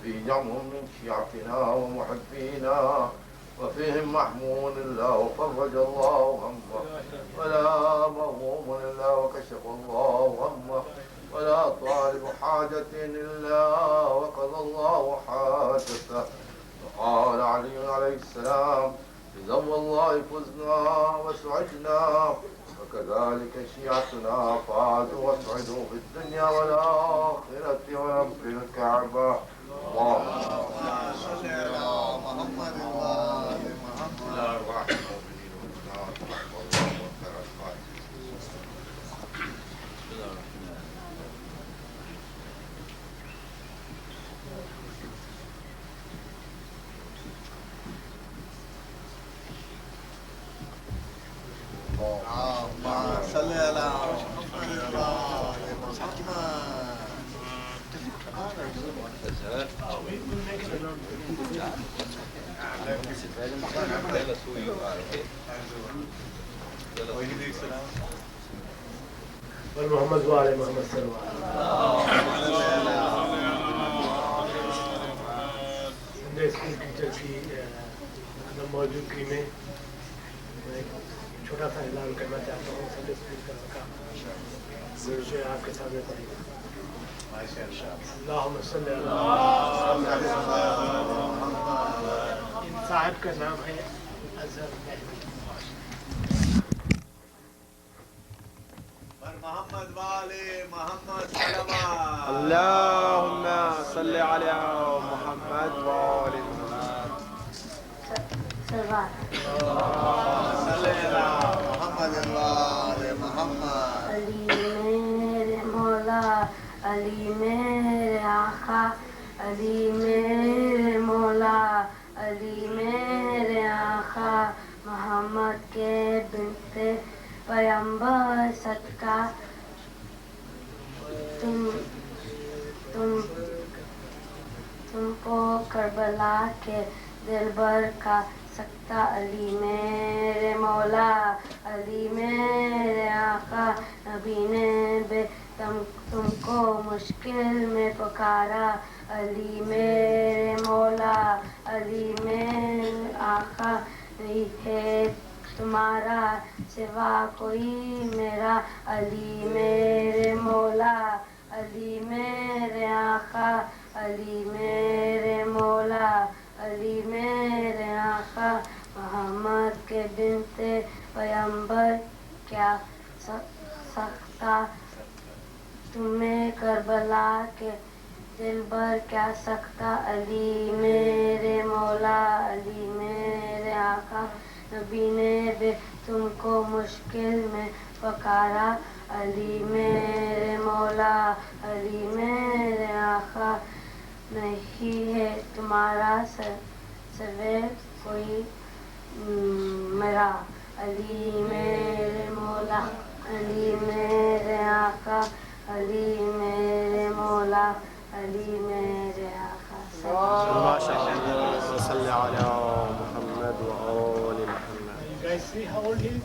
وفيه جمع من شيعتنا ومحبينا وفيهم محمود إلا وفرج الله همه ولا مغموم إلا وكشف الله همه ولا طالب حاجة إلا وقضى الله حاجته. وقال علي عليه السلام بذو الله فزنا وسعدنا وكذلك شيعتنا فازوا وسعدوا في الدنيا والآخرة ورب الكعبة. اللهم صل على محمد وآل محمد. محمد وعلى محمد صلی اللہ علیہ اسکول ٹیچر کی موجودگی میں میں چھوٹا سا اعلان کرنا چاہتا ہوں. سنڈے اسکول کا رکھا جو آپ کے سامنے پڑے گا. اللہم صلی اللہ ان صاحب کا نام ہے اظہر محمد والے محمد صلوات. اللهم صل على محمد وآل محمد. محمد والے محمد. علی میرے مولا علی میرے آقا علی میرے مولا علی میرے آقا محمد کے بنت پیغمبر صدقہ تم کو کربلا کے دل بھر کا سکتا. علی میرے مولا علی میرے آقا نبی نے بے تم کو مشکل میں پکارا. علی میرے مولا علی میرے آقا نہیں ہے تمہارا سوا کوئی میرا. علی میرے مولا علی میرے آقا علی میرے مولا علی میرے آقا محمد کے بنت پیغمبر کیا سکتا تمہیں کربلا کے دل بھر کیا سکتا. علی میرے مولا علی میرے آقا نبی نے بھی تم کو مشکل میں پکارا. علی میرے مولا علی میرے آقا نہیں ہے تمہارا سوے کوئی میرا. علی میرے مولا علی میرے آقا علی میرے مولا علی میرے آقا. صلی علی محمد وآل محمد. You guys see how old he is?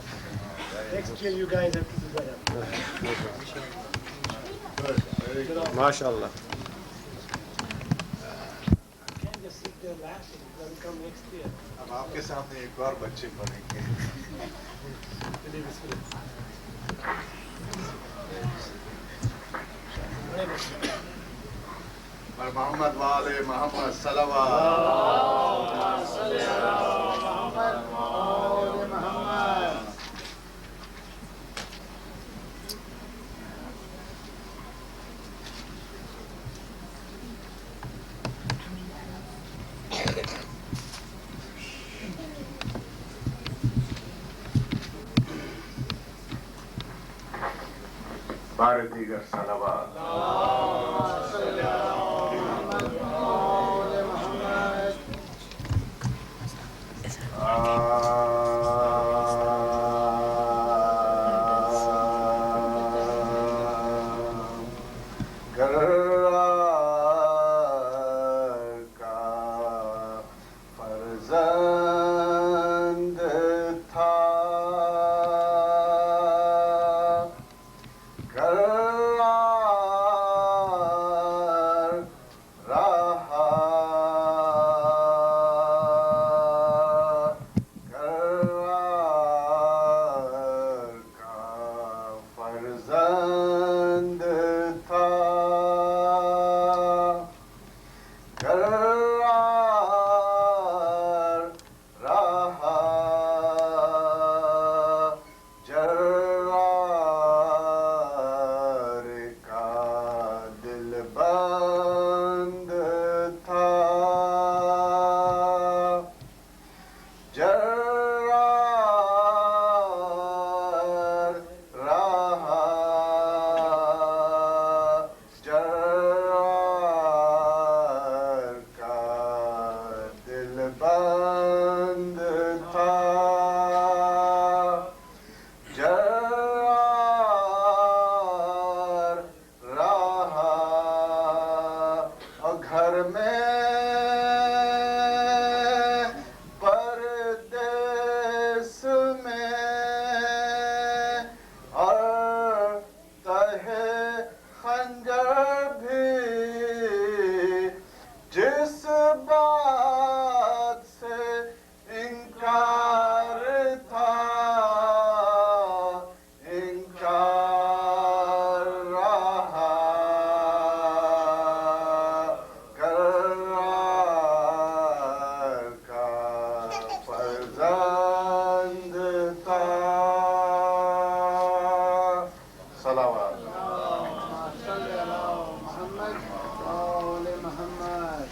Next year you guys have to do better. Good. MashaAllah. You can't just sit there laughing. It's going to come next year. اب آپ کے سامنے ایک اور بچے بنیں گے. محمد والے محمد صلوات. بار دیگر صلوات. میں پردیس میں اور تہ خنجر بھی جس بات سے انکار تھا انکار رہا کرار کا فرزند تھا صلوات صلی اللہ محمد آل محمد.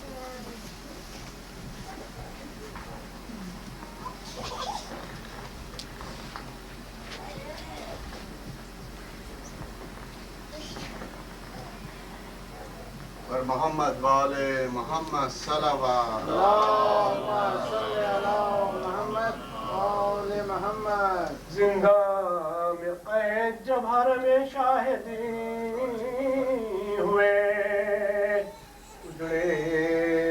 اور محمد والے محمد صلوات اللہم صلی علی محمد آل محمد. زندہ میں قید جب حرم شاہدی ہوئے اجڑے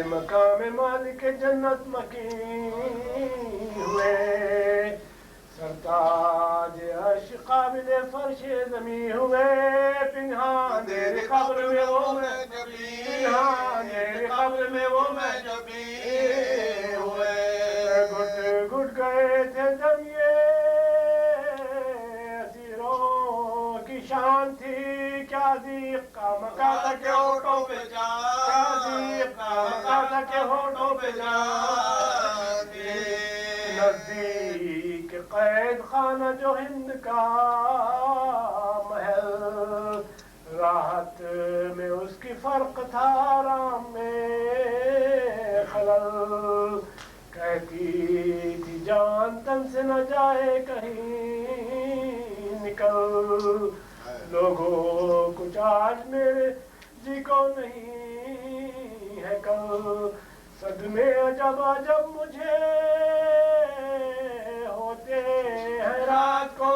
مقام مالک جنت مکین ہوئے سرتاج عرش قابل فرش زمین ہوئے پنہان تیرے قبر میں وہ میں پنہان تیرے قبر میں وہ میں جبی ہوئے گھٹ گھٹ گئے تھے دم یہ اسیروں کی شان تھی کیا ذیق کا مکہ تھا کہ ہونٹوں پہ جان کیا ذیق کا مکہ تھا کہ ہونٹوں پہ جان نزدیک قید خانہ جو ہند کا محل راحت میں اس کی فرق تھا آرام میں خلل کہتی تھی جان تن سے نہ جائے کہیں نکل لوگوں کچھ آج میرے جی کو نہیں ہے کل صدمے عجب عجب مجھے ہوتے ہیں رات کو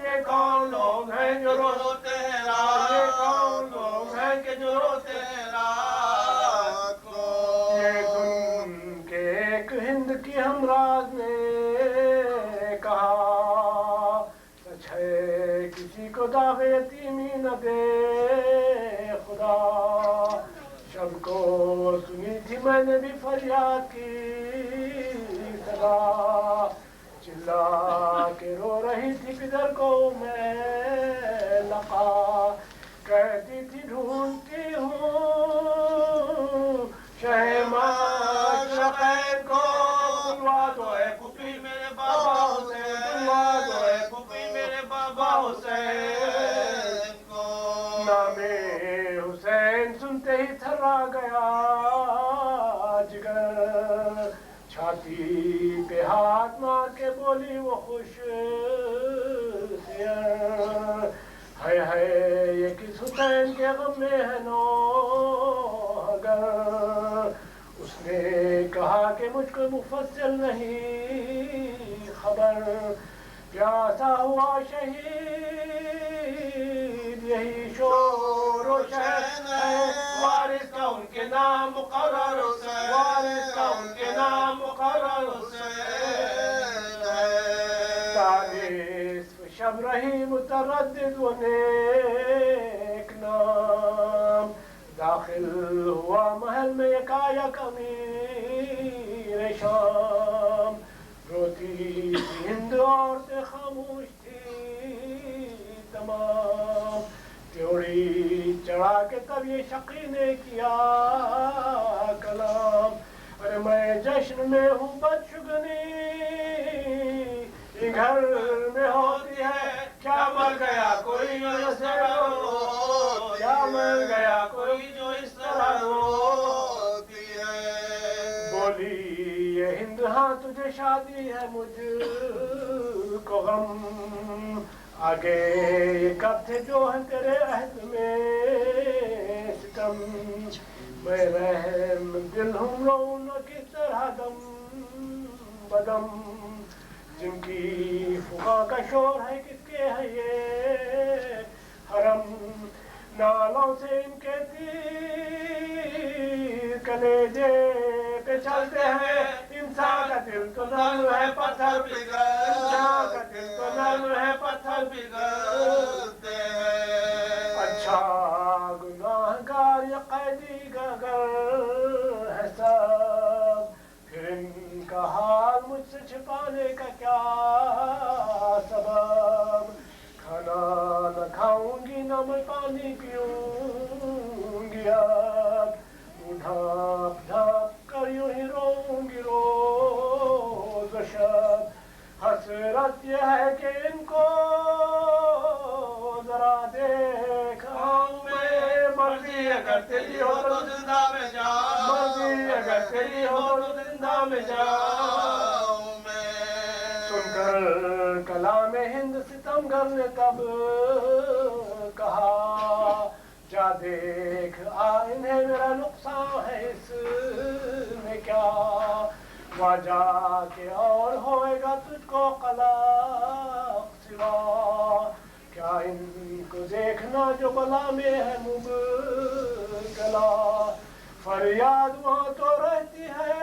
یہ کون لوگ ہیں جو روتے ہیں رات یہ کون لوگ ہیں کہ جو روتے ہیں رات کو یہ سن کے ایک ہند کی ہمراز نے کہا سچ ہے کسی کو داغ یتیمی نہ دے خدا شب کو سنی تھی میں نے بھی فریاد کی صدا چلا کے رو رہی تھی کدھر کو میں لقا کہتی تھی ڈھونڈتی ہوں شہماش شقیر کو بلوا دو اے پھوپھی میرے بابا حسین بلوا دو اے پھوپھی میرے بابا حسین کو نام حسین سنتے ہی تھرا گیا جگر چھاتی پہ ہاتھ مار کے بولی وہ خوش ہے یہ کس حسین کے غم میں ہے نو اگر اس نے کہا کہ مجھ کو مفصل نہیں خبر پیاسا ہوا شہید یہی شور و شہن ہے وارث کا ان کے نام مقرر حسین وارث کا ان کے نام مقرر حسین ہے نصف شب رہی متردد و نیک نام داخل ہوا محل میں یکایک امیر شام روتی تھی ہند عورتیں خاموش تھی تمام تیوڑی چڑھا کے تب یہ شقی نے کیا کلام ارے میں جشن میں ہوں بدشگنی یہ گھر میں ہوتی ہے کیا مر گیا کوئی جو اس طرح رو کیا مر گیا کوئی جو اس طرح روتی ہے بولی یہ ہند ہاں تجھے شادی ہے مجھ کو غم آگے یہ کب تھے جو ہے تیرے عہد میں ستم میں رحم دل ہوں رون کس طرح دم بدم جن کی فقا کا شور ہے کس کے ہے یہ حرم نالوں سے ان کے تیر कलेजे पे चलते हैं इंसान का दिल तो नर्म है पत्थर पिघल इंसान का दिल तो नर्म है पत्थर पिघलते हैं अच्छा गुनाहगार या कैदी का घर है सब फिर इनका हाल मुझसे छिपाने का क्या सबब खाना न खाऊंगी न मैं पानी पीऊंगी अब ढाप ढाप कर यूं ही रोऊंगी रोज शब हसरत ये है कि इनको जरा देखाऊं मैं मर्जी अगर तेरी हो तो जिंदा में जाऊं मर्जी अगर तेरी हो तो जिंदा में जाऊं मैं सुनकर कलाम हिंद सितमगर ने तब कहा जा देख आ इन्हें मेरा नुकसान है इसमें क्या वहाँ जाके और होएगा तुझको कलाक सिवा क्या इनको देखना जो बला में है मुबतला फरियाद वहाँ तो रहती है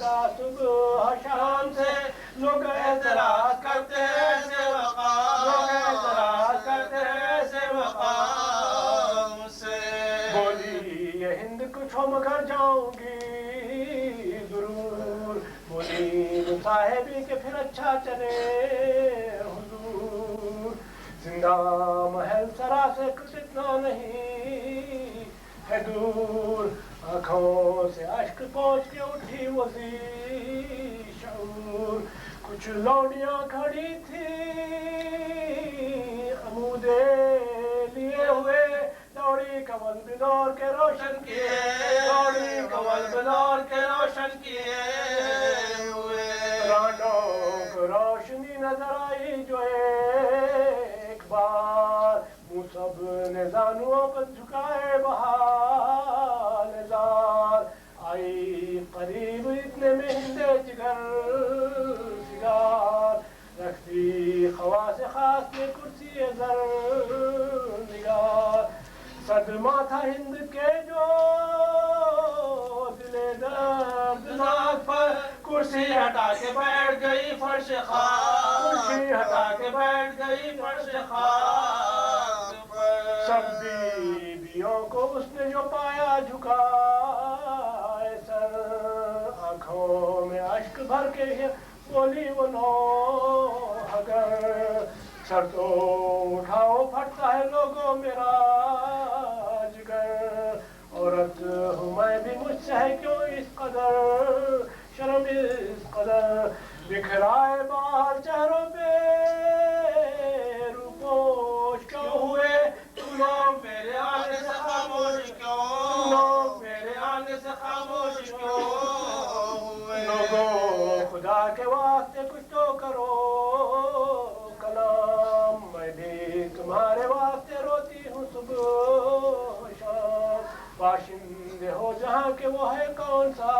का सुबह शाम से लोग एतराज करते हैं ऐसे मकाम लोग एतराज करते हैं ऐसे मकाम से बोली ये हिंद कुछ हो मगर जाऊंगी जरूर बोली साहेबी के फिर अच्छा चले हुजूर जिंदा महल सरा से कुछ इतना नहीं है दूर आँखों से अश्क पहुँच के उठी वसी शऊर कुछ लौड़ियाँ खड़ी थी अमूदे लिए हुए दौड़ी कमल बिनौर के रोशन किए दौड़ी कमल बिनौर के रोशन किए हुए रानों को रोशनी नजर आई जो एक बार मुँह सब ने जानुओं पर झुकाए बहालदार आई करीब इतने में हिंदे जिगर सिगार रखती खवा से खास ने कुर्सी जर निगार सदमा था हिंद के जो दिले दर्दनाक पर कुर्सी हटा के बैठ गई फर्श खाक कुर्सी हटा के बैठ गई फर्श खाक सब बीवियों को उसने जो पाया झुकाए सर आँखों में अश्क भर के बोली वो नो अगर सर तो उठाओ फटता है लोगों मेरा जिगर औरत हूँ मैं भी मुझसे है क्यों इस कदर शर्म इस कदर बिखराए बाहर चेहरों पे रूपोश क्यों हुए तुम लोग मेरे आने से खामोश क्यों तुम लोग मेरे आने से खामोश क्यों हुए लोगों खुदा के वास्ते कुछ तो करो कलाम मैं भी तुम्हारे वास्ते रोती हूँ सुबह शाम बाशिंदे हो जहाँ के वो है कौन सा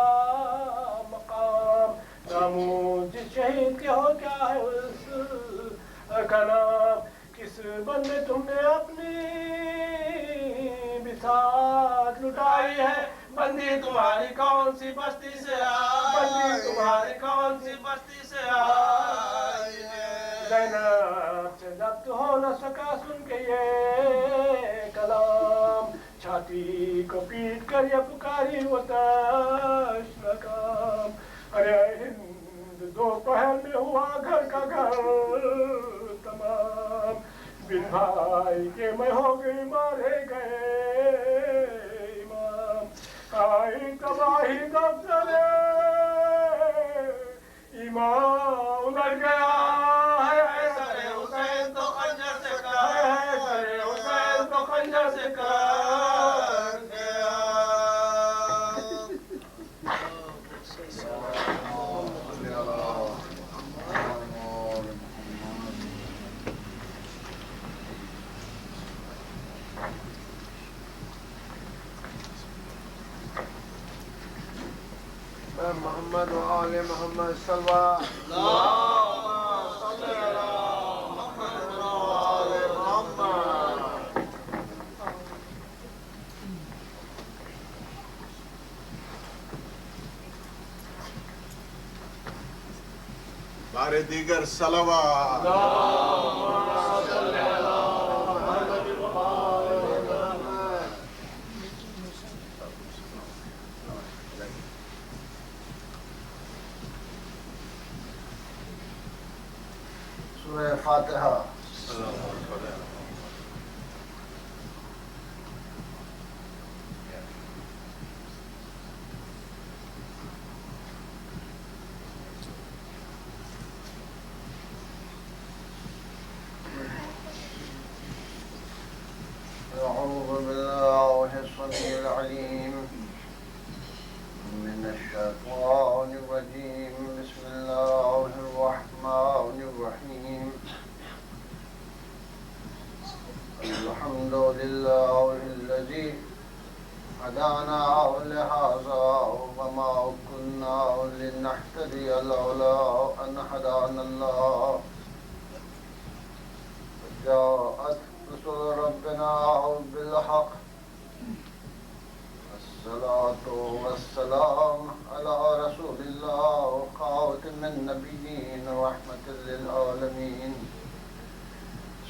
मकाम नामूद जिस शहीद के हो क्या है उस का नाम किस बंदे तुमने अपनी बिसात लुटाई है बंदी तुम्हारी कौन सी बस्ती से आई बंदी तुम्हारी कौन सी बस्ती से आई है ज़ैनब से जब्त हो न सका सुन के ये कलाम छाती को पीट कर ये पुकारी वो तशनकाम अरे हिंद दोपहर में हुआ घर का घर तमाम बिन भाई के मैं हो गई मारे गए इमाम आई तबाही दफ्तरे इमाम उलट गया है सरे हुसैन तो खंजर से है सरे हुसैन तो खंजर से कर गया محمد وآل محمد صلوا बारे दीगर सलावात सूरह फातिहा। أعوذ بالله السميع العليم من الشيطان الرجيم. بسم الله الرحمن الرحيم. الحمد لله الذي هدانا لهذا وما كنا لنهتدي لولا أن هدانا الله. جاءت رسل ربنا بالحق. الصلاة والسلام على رسول الله خاتم النبيين رحمة للعالمين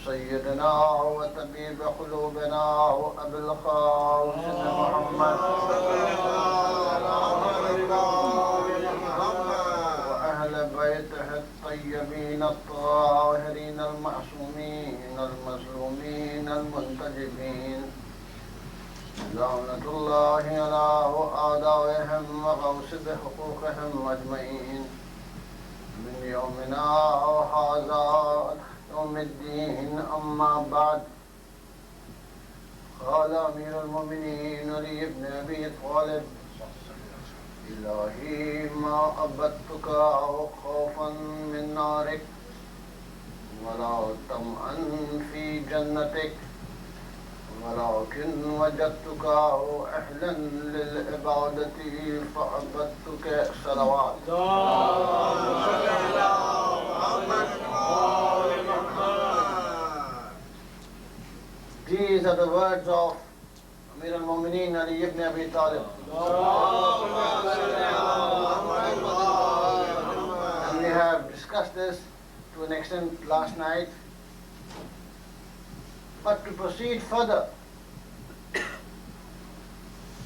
سيدنا وطبيب قلوبنا وأبي القاسم محمد وأهل بيته الطيبين الطاهرين المعصومين المظلومين المنتجبين لعنة الله على أعدائهم وغوص بحقوقهم أجمعين من يومنا هذا يوم الدين. أما بعد، قال أمير المؤمنين علي بن أبي طالب: إلهي ما عبدتك خوفا من نارك ولا طمعا في جنتك ولكن وجدتك أهلا للعبادة فعبدتك. صلوات. These are the words of Amir al-Mu'mineen Ali ibn Abi Talib. And we have discussed this to an extent last night. But to proceed further,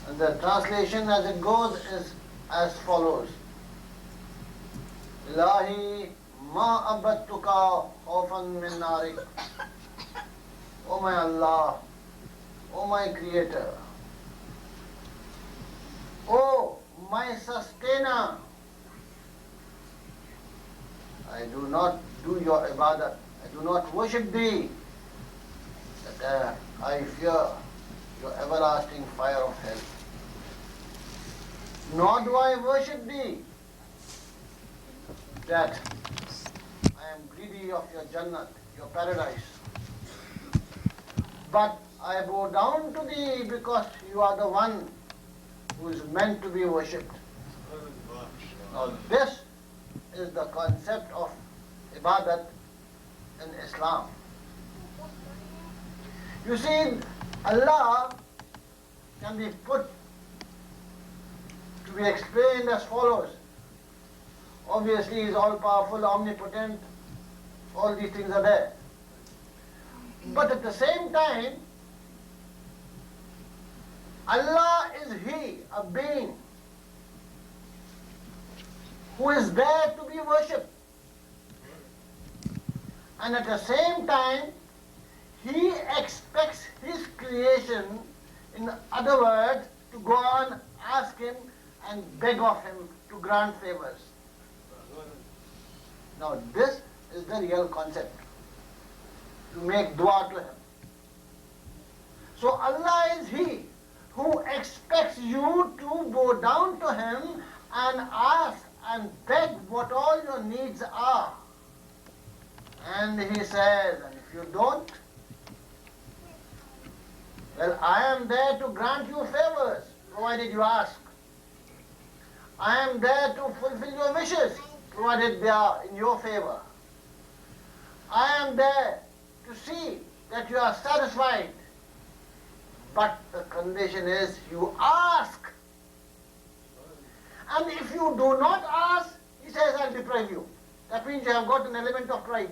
and the translation as it goes is as follows: Ilahi ma abadtuka khawfan min narik. O my Allah, O my Creator, O my Sustainer, I do not do your ibadat, I do not worship thee, that I fear your everlasting fire of hell. Nor do I worship thee, that I am greedy of your Jannat, your paradise. But I bow down to thee because you are the one who is meant to be worshipped. Now this is the concept of ibadat in Islam. You see, Allah can be put to be explained as follows. Obviously, He is all-powerful, omnipotent, all these things are there. But at the same time, Allah is He, a being, who is there to be worshipped. And at the same time, He expects His creation, in other words, to go on, ask Him and beg of Him to grant favors. Now this is the real concept, to make dua to Him. So Allah is He who expects you to go down to Him and ask and beg what all your needs are. And He says, and if you don't, well, I am there to grant you favors, provided you ask. I am there to fulfill your wishes, provided they are in your favor. I am there to see that you are satisfied. But the condition is you ask. And if you do not ask, He says, I'll deprive you. That means you have got an element of pride.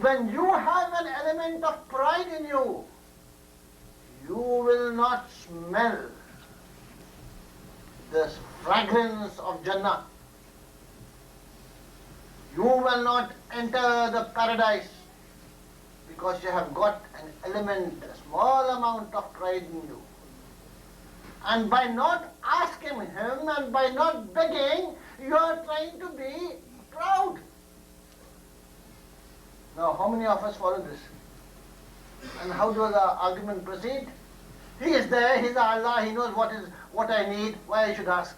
When you have an element of pride in you, you will not smell the fragrance of Jannah. You will not enter the paradise because you have got an element, a small amount of pride in you. And by not asking him and by not begging, you are trying to be proud. Now, how many of us follow this? And how does the argument proceed? He is there, He is Allah, He knows what I need, why I should ask.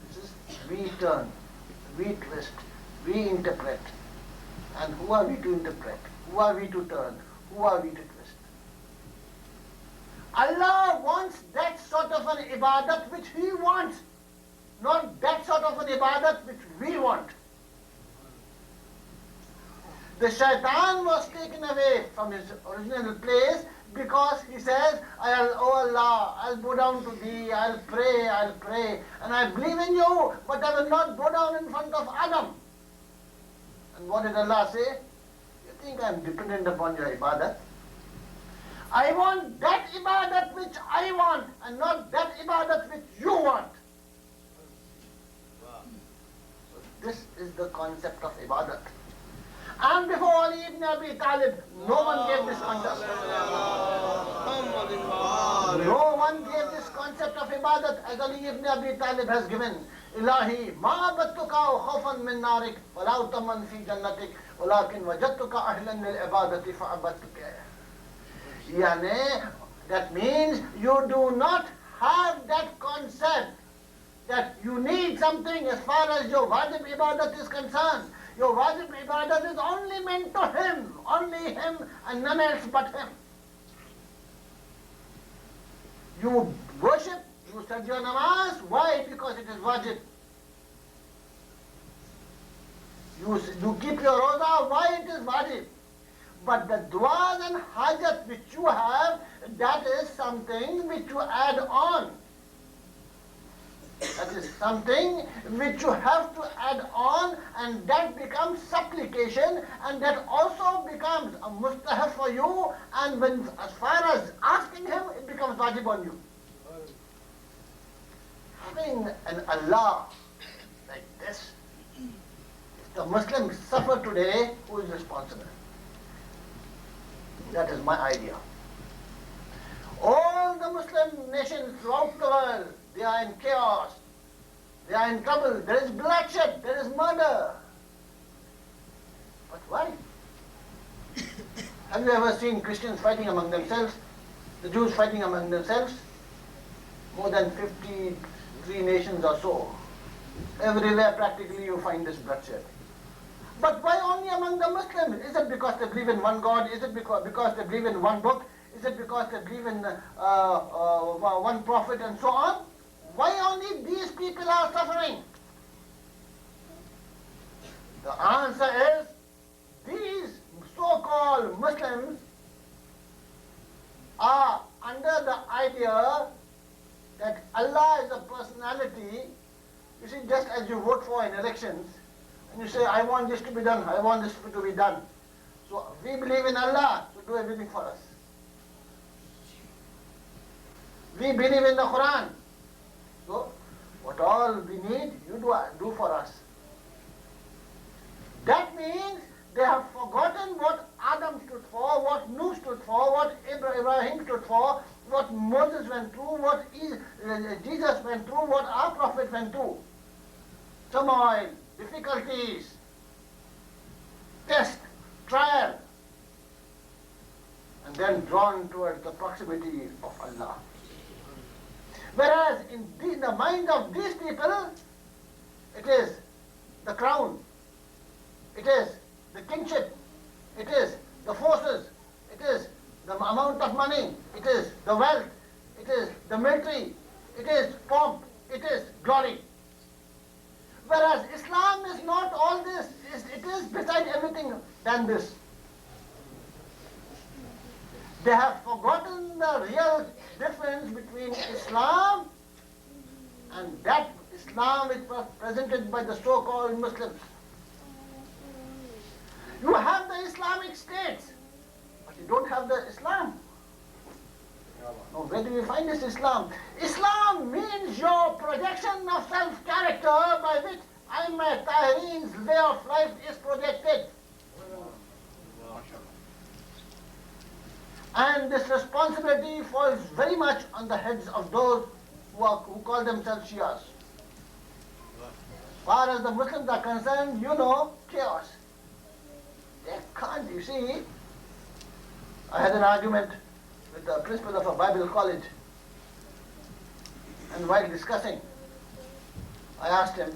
This is we turn, we twist, we interpret. And who are we to interpret? Who are we to turn? Who are we to twist? Allah wants that sort of an ibadat which He wants, not that sort of an ibadat which we want. The shaitan was taken away from his original place because he says, oh Allah, I'll bow down to Thee, I'll pray, and I believe in You, but I will not bow down in front of Adam. And what did Allah say? You think I'm dependent upon your ibadat? I want that ibadat which I want, and not that ibadat which you want. So this is the concept of ibadat. And before Ali ibn Abi Talib, no one gave this concept. No one gave this concept of ibadat as Ali ibn Abi Talib has given. Ilahi, ma battuka khawfan min narik, wala utaman fi jannatik, walakin wajadtuka ahlan lil ibadati fa'abattuka. Yani, that means you do not have that concept that you need something as far as your wajib ibadat is concerned. Your wajib ibadat is only meant to Him, only Him and none else but Him. You worship, you study your namaz, why? Because it is wajib. You keep your roza, why? It is wajib. But the du'as and hajat which you have, that is something which you add on. That is something which you have to add on, and that becomes supplication, and that also becomes a mustahab for you, and when as far as asking Him, it becomes wajib on you. Having an Allah like this, if the Muslims suffer today, who is responsible? That is my idea. All the Muslim nations throughout the world, they are in chaos, they are in trouble, there is bloodshed, there is murder. But why? Have you ever seen Christians fighting among themselves? The Jews fighting among themselves? More than 53 nations or so. Everywhere practically you find this bloodshed. But why only among the Muslims? Is it because they believe in one God? Is it because they believe in one book? Is it because they believe in one prophet and so on? Why only these people are suffering? The answer is, these so-called Muslims are under the idea that Allah is a personality. You see, just as you vote for in elections, and you say, I want this to be done, I want this to be done. So we believe in Allah to do everything for us. We believe in the Quran. So what all we need, you do for us. That means they have forgotten what Adam stood for, what Nuh stood for, what Ibrahim stood for, what Moses went through, what Jesus went through, what our Prophet went through. Turmoil, difficulties, test, trial, and then drawn towards the proximity of Allah. Whereas in the mind of these people, it is the crown, it is the kingship, it is the forces, it is the amount of money, it is the wealth, it is the military, it is pomp, it is glory. Whereas Islam is not all this, it is beside everything than this. They have forgotten the real difference between Islam and that Islam which was presented by the so-called Muslims. You have the Islamic states, but you don't have the Islam. Now, where do we find this Islam? Islam means your projection of self-character by which Aimma Tahireen's way of life is projected. And this responsibility falls very much on the heads of those who call themselves Shias. As far as the Muslims are concerned, you know, chaos. They can't, you see. I had an argument with the principal of a Bible college, and while discussing, I asked him,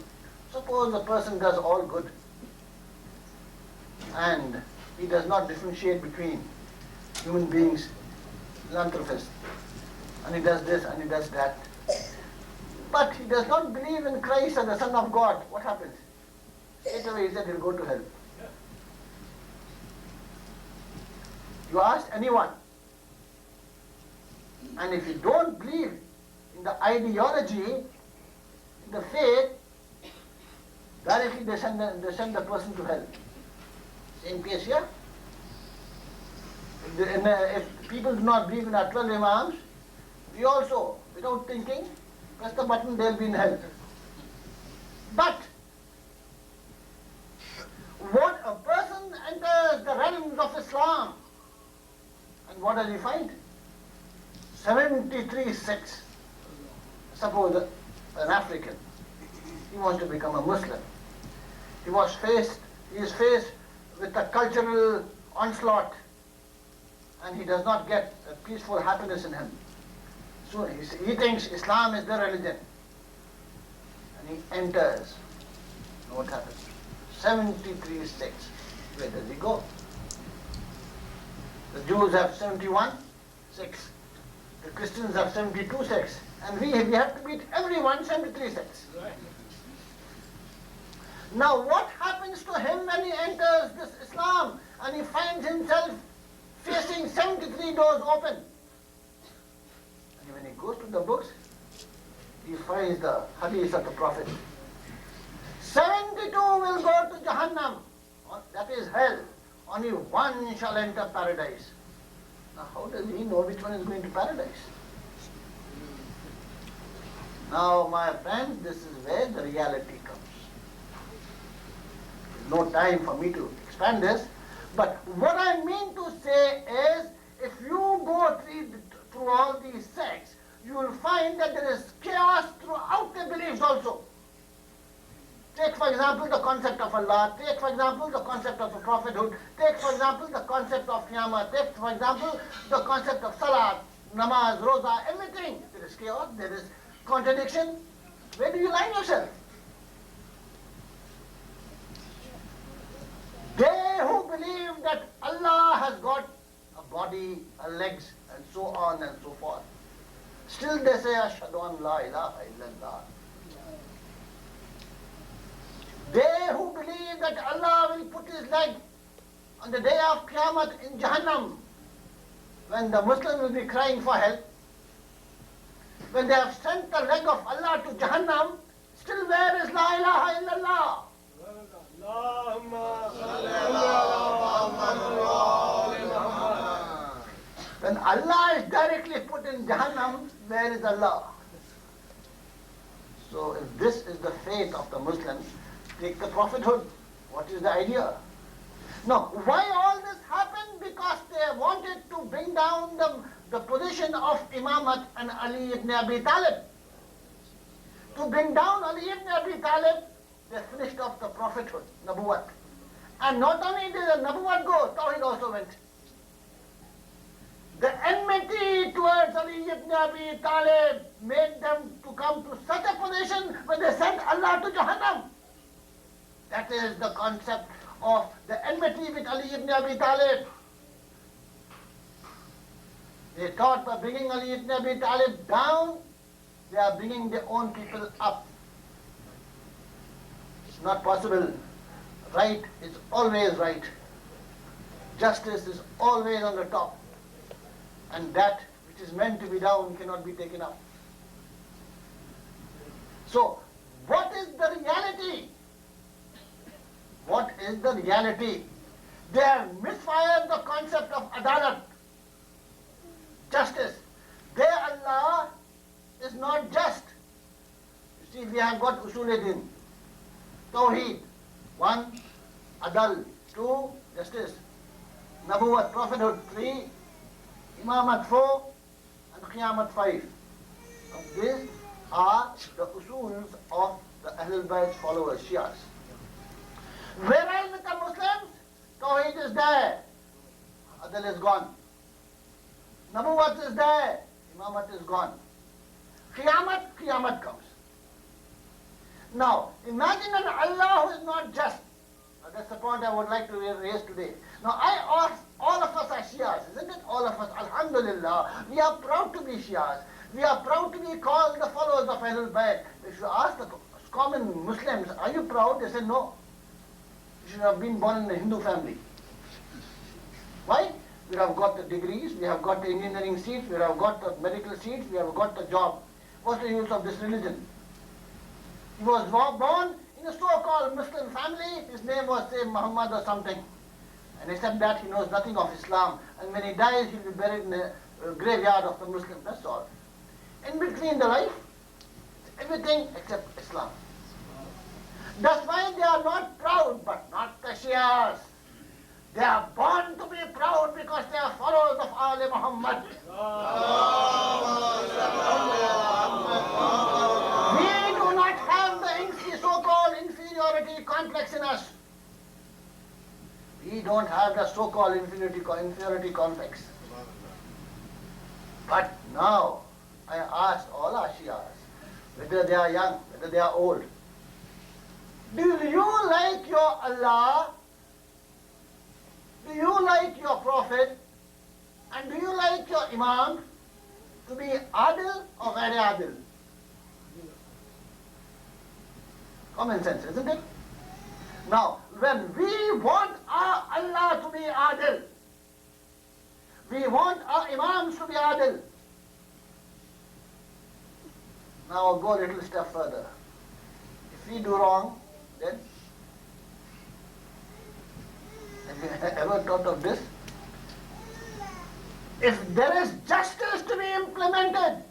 suppose a person does all good and he does not differentiate between human beings, philanthropists, and he does this and he does that, but he does not believe in Christ as the Son of God, what happens? Straight away he said he'll go to hell. You ask anyone, and if you don't believe in the ideology, in the faith, directly they send the person to hell. Same case here. If people do not believe in our 12 Imams, we also, without thinking, press the button, they'll be in hell. But what a person enters the realms of Islam, and what does he find? 73 sects. Suppose an African, he wants to become a Muslim. He is faced with a cultural onslaught, and he does not get a peaceful happiness in him. So he thinks Islam is the religion, and he enters. What happens? 73 sects. Where does he go? The Jews have 71 sects. The Christians have 72 sects. And we have to beat everyone 73 sects. Right. Now what happens to him when he enters this Islam and he finds himself facing 73 doors open? And when he goes to the books, he finds the hadith of the Prophet. 72 will go to Jahannam, that is hell. Only one shall enter paradise. Now how does he know which one is going to paradise? Now my friends, this is where the reality comes. No time for me to expand this, but what I mean to say is, if you go through all these sects, you will find that there is chaos throughout the beliefs also. Take for example the concept of Allah, take for example the concept of the prophethood, take for example the concept of Qiyamah, take for example the concept of Salat, Namaz, Roza, everything. There is chaos, there is contradiction. Where do you line yourself? They who believe that Allah has got a body, a legs, and so on and so forth, still they say, Ashhadu an la ilaha illallah. They who believe that Allah will put his leg on the day of Qiyamah in Jahannam, when the Muslim will be crying for help, when they have sent the leg of Allah to Jahannam, still where is La ilaha illallah? When Allah is directly put in Jahannam, where is Allah? So if this is the faith of the Muslims, take the prophethood. What is the idea? Now, why all this happened? Because they wanted to bring down the position of Imamat and Ali ibn Abi Talib. To bring down Ali ibn Abi Talib, they finished off the prophethood, Nabuwat. And not only did the Nabuwat go, Tawhid also went. The enmity towards Ali ibn Abi Talib made them to come to such a position where they sent Allah to Jahannam. That is the concept of the enmity with Ali ibn Abi Talib. They thought by bringing Ali ibn Abi Talib down, they are bringing their own people up. It's not possible. Right is always right. Justice is always on the top. And that which is meant to be down cannot be taken up. So, what is the reality? What is the reality? They have misfired the concept of adalat, justice. Their Allah is not just. You see, we have got usul-e-din, tawheed, 1, adal, 2, justice, nabuwat, prophethood, 3, imamat, 4, and qiyamat, 5. And these are the usuls of the Ahlul Bayt followers, Shias. Whereas with the Muslims, tawheed is there, adal is gone. Nabuwat is there, imamat is gone. Qiyamah comes. Now, imagine an Allah who is not just. That's the point I would like to raise today. Now, I ask, all of us are Shias, isn't it? All of us, Alhamdulillah, we are proud to be Shias. We are proud to be called the followers of Ahlul Bayt. If you ask the common Muslims, are you proud? They say no. You should have been born in a Hindu family. Why? We have got the degrees, we have got the engineering seats, we have got the medical seats, we have got the job. What's the use of this religion? He was born in a so-called Muslim family. His name was, say, Muhammad or something. And except that, he knows nothing of Islam. And when he dies, he'll be buried in a graveyard of the Muslims. That's all. In between the life, everything except Islam. That's why they are not proud, but not the Shias. They are born to be proud because they are followers of Ali Muhammad. We do not have the so-called inferiority complex in us. We don't have the so-called inferiority complex. But now, I ask all our Shias, whether they are young, whether they are old, do you like your Allah? Do you like your Prophet? And do you like your Imam to be adil or very adil? Common sense, isn't it? Now, when we want our Allah to be adil, we want our Imams to be adil. Now I'll go a little step further. If we do wrong, then have you ever thought of this? If there is justice to be implemented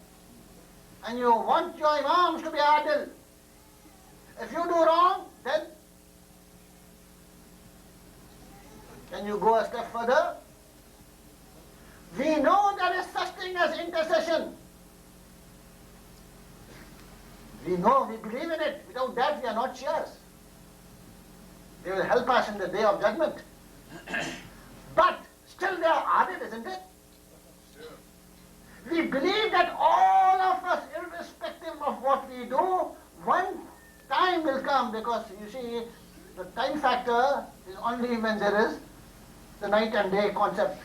and you want your Imams to be adil, if you do wrong, then can you go a step further? We know there is such thing as intercession. We know, we believe in it. Without that, we are not Shias. They will help us in the day of judgment. But still they are adil, isn't it? We believe that all of us, irrespective of what we do, one time will come, because you see, the time factor is only when there is the night and day concept.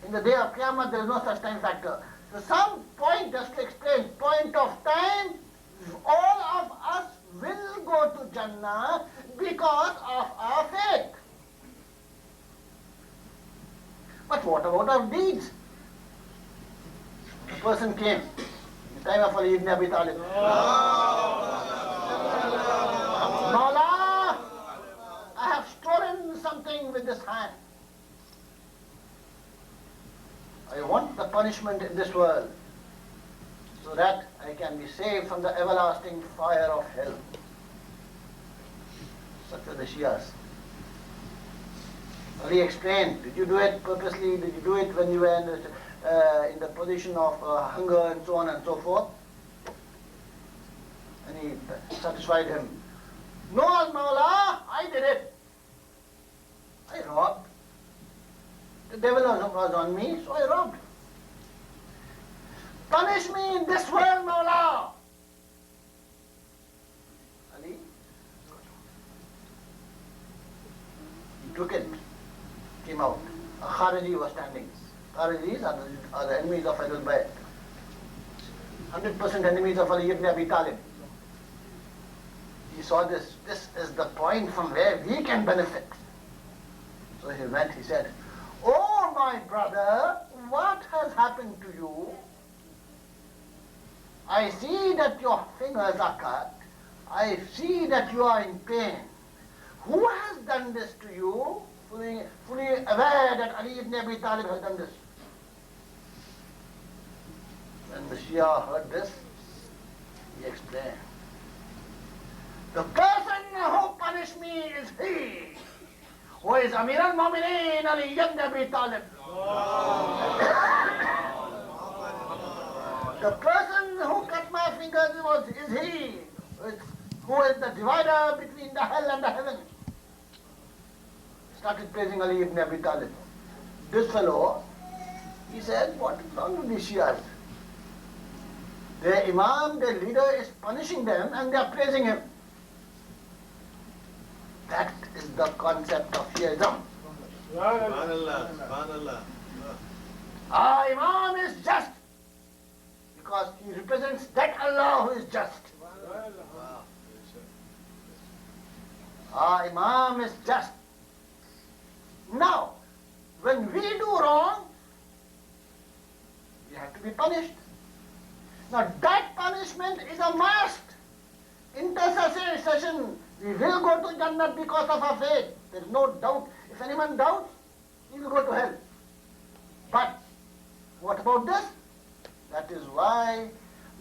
In the day of Qiyamah, there is no such time factor. So some point, just to explain, point of time, all of us will go to Jannah because of our faith. But what about our deeds? A person came in the time of Ali ibn Abi Talib. Mawla, I have stolen something with this hand. I want the punishment in this world so that I can be saved from the everlasting fire of hell. Such are the Shias. Ali explained, did you do it purposely? Did you do it when you were in the position of hunger and so on and so forth? And he satisfied him. No, Al-Mawla, I did it. I robbed. The devil was on me, so I robbed. Punish me in this world, Mawla. Ali, he took it, came out. A Khariji was standing. Kharijis are the enemies of Ahlul Bayt. 100% enemies of Ali ibn Abi Talib. He saw this. This is the point from where we can benefit. So he went, he said, "Oh my brother, what has happened to you? I see that your fingers are cut. I see that you are in pain. Who has done this to you? Fully aware that Ali ibn Abi Talib has done this. When the Shia heard this, he explained, the person who punished me is he who is Amir al-Mu'mineen Ali ibn Abi Talib. The person who cut my fingers is he who is the divider between the hell and the heaven. Started praising Ali ibn Abi Talib. This fellow, he said, what is wrong with these Shias? Their Imam, their leader is punishing them and they are praising him. That is the concept of Shiaism. Subhanallah, Subhanallah. Our Imam is just because he represents that Allah who is just. Our Imam is just. Now, when we do wrong, we have to be punished. Now that punishment is a must. Intercession. We will go to Jannah because of our faith. There is no doubt. If anyone doubts, he will go to hell. But what about this? That is why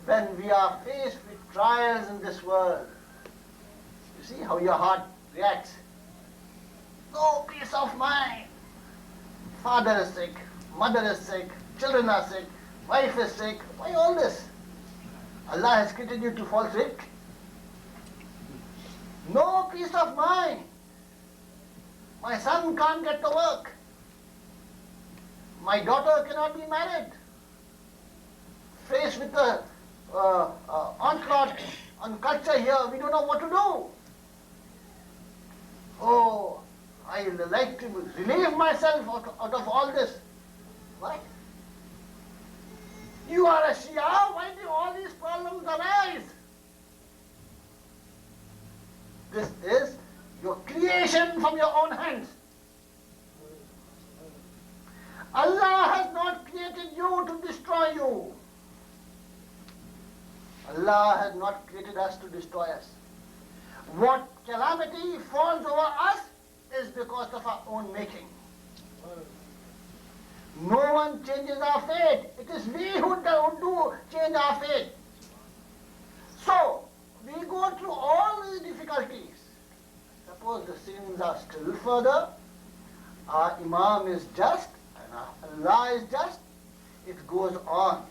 when we are faced with trials in this world, you see how your heart reacts. No peace of mind. Father is sick, mother is sick, children are sick, wife is sick. Why all this? Allah has created you to fall sick. No peace of mind. My son can't get to work. My daughter cannot be married. Faced with the onslaught on culture here, we don't know what to do. Oh, I would like to relieve myself out of all this. Why? You are a Shia, why do all these problems arise? This is your creation from your own hands. Allah has not created you to destroy you. Allah has not created us to destroy us. What calamity falls over us is because of our own making. No one changes our fate. It is we who do change our fate. So, we go through all these difficulties. Suppose the sins are still further. Our Imam is just and Allah is just. It goes on.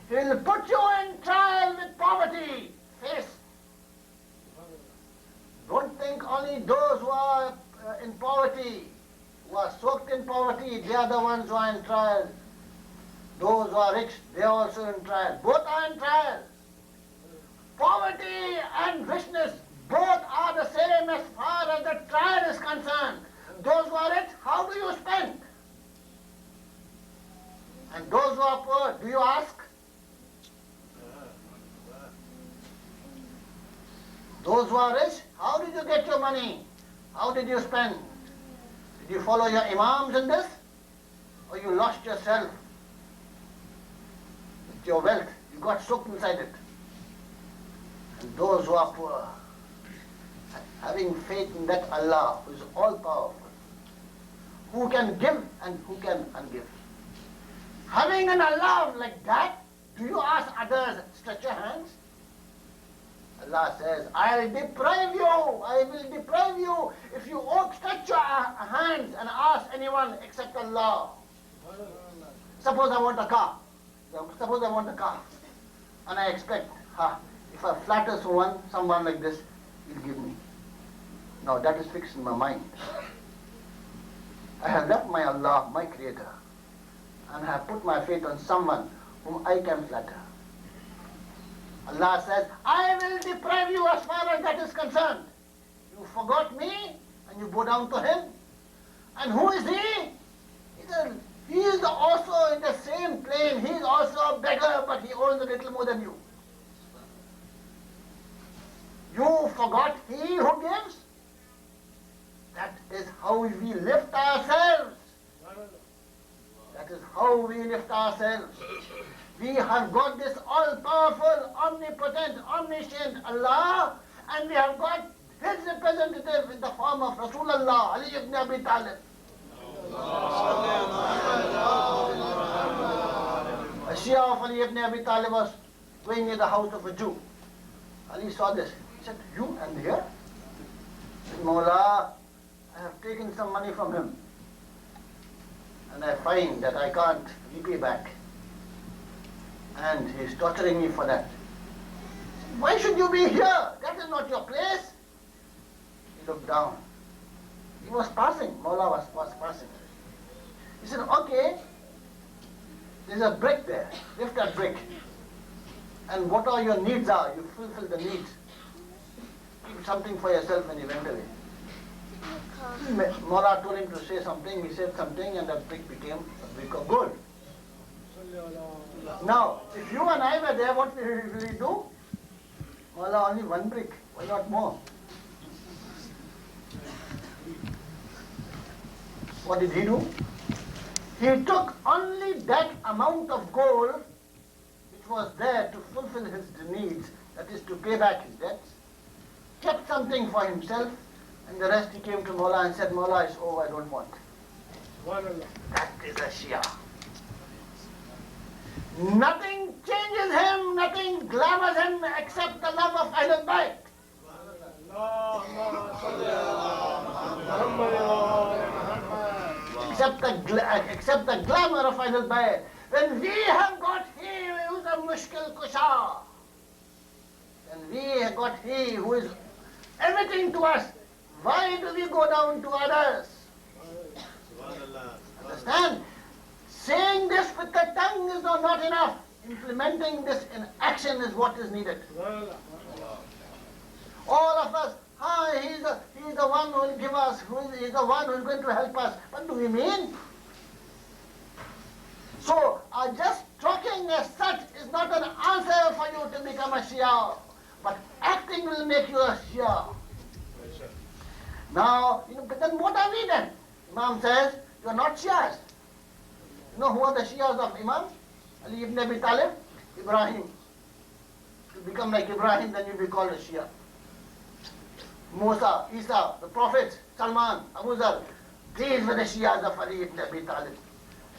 He will put you in trial with poverty. Face. Don't think only those who are in poverty, who are soaked in poverty, they are the ones who are in trial. Those who are rich, they are also in trial. Both are in trial. Poverty and richness, both are the same as far as the trial is concerned. Those who are rich, how do you spend? And those who are poor, do you ask? Those who are rich, how did you get your money? How did you spend? Did you follow your imams in this? Or you lost yourself with your wealth? You got soaked inside it. And those who are poor, having faith in that Allah who is all powerful, who can give and who can ungive. Having an Allah like that, do you ask others, stretch your hands? Allah says, I will deprive you if you won't stretch your hands and ask anyone except Allah. Suppose I want a car. And I expect, if I flatter someone like this, he'll give me. Now that is fixed in my mind. I have left my Allah, my Creator, and have put my faith on someone whom I can flatter. Allah says, I will deprive you as far as that is concerned. You forgot me and you bow down to him. And who is he? He is also in the same plane. He is also a beggar, but he owns a little more than you. You forgot he who gives? That is how we lift ourselves. That is how we lift ourselves. We have got this all-powerful, omnipotent, omniscient Allah, and we have got his representative in the form of Rasulullah, Ali ibn Abi Talib. A Shia of Ali ibn Abi Talib was going near the house of a Jew. Ali saw this. He said, "You and here?" He said, "Mawla, I have taken some money from him, and I find that I can't repay back. And he is torturing me for that. Why should you be here? That is not your place." He looked down. He was passing. Mawla was passing. He said, "Okay, there's a brick there. Lift that brick. And what are your needs are, you fulfill the needs. Keep something for yourself," and he went away. Mawla told him to say something. He said something, and that brick became a brick of gold. Now, if you and I were there, what will we do? Mawla, only one brick. Why not more? What did he do? He took only that amount of gold which was there to fulfill his needs, that is to pay back his debts, kept something for himself, and the rest he came to Mawla and said, "Mawla, it's over, I don't want." That is a Shia. Nothing changes him, nothing glamours him except the love of Ahlul Bayt. Except the glamour of Ahlul Bayt. When we have got he who is a mushkil kusha, when we have got he who is everything to us, why do we go down to others? Understand? Saying this with the tongue is not enough. Implementing this in action is what is needed. All of us, he's the one who will give us, he's the one who is going to help us. What do we mean? So, just talking as such is not an answer for you to become a Shia. But acting will make you a Shia. Now, but then what are we then? Imam says, you are not Shias. You know who are the Shias of Imam? Ali ibn Abi Talib, Ibrahim. To become like Ibrahim, then you'll be called a Shia. Musa, Isa, the prophets, Salman, Abu Dhar. These were the Shias of Ali ibn Abi Talib.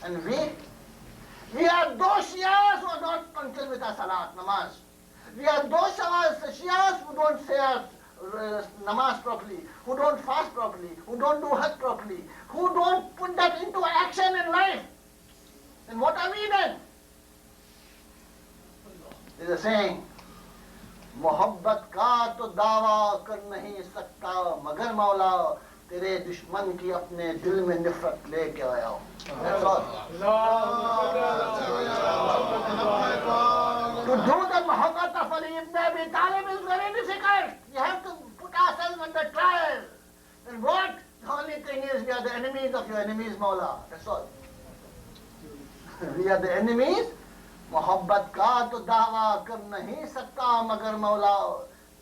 And we are those Shias who are not punctual with our salat, namaz. We are those Shias who don't say our namaz properly, who don't fast properly, who don't do hajj properly, who don't put that into action in life. And what are we then? There's a saying, मोहब्बत का तो दावा कर नहीं सकता मगर मौला तेरे दुश्मन की अपने दिल में नफरत लेके आया हूँ. That's all. To do the mohabbat of Ali ibn Abi Talib is very difficult. You have to put ourselves under trial. And what? The only thing is we are the enemies of your enemies, Mawla. That's all. We are the enemies. मोहब्बत का तो दावा कर नहीं सकता मगर मौला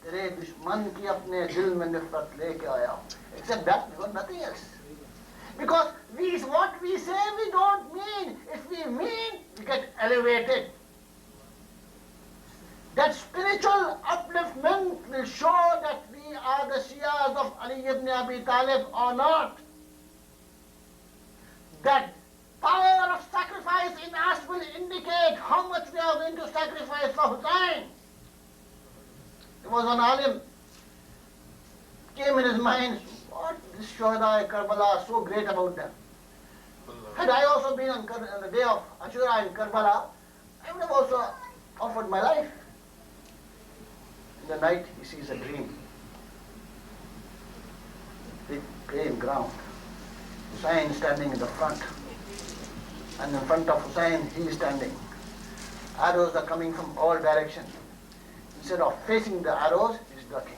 तेरे दुश्मन की अपने दिल में नफरत लेके आया हूँ. Except that, we got nothing else. Because what we say we don't mean. If we mean, we get elevated. That spiritual upliftment will show that we are the Shias of Ali ibn Abi Talib or not. That power of sacrifice in us will indicate how much we are going to sacrifice for Hussain. There was an alim, came in his mind, what this Shuhada Karbala, so great about them. Had I also been on the day of Ashura in Karbala, I would have also offered my life. In the night he sees a dream. Big plain ground. Hussain standing in the front. And in front of Hussain, he is standing. Arrows are coming from all directions. Instead of facing the arrows, he is ducking.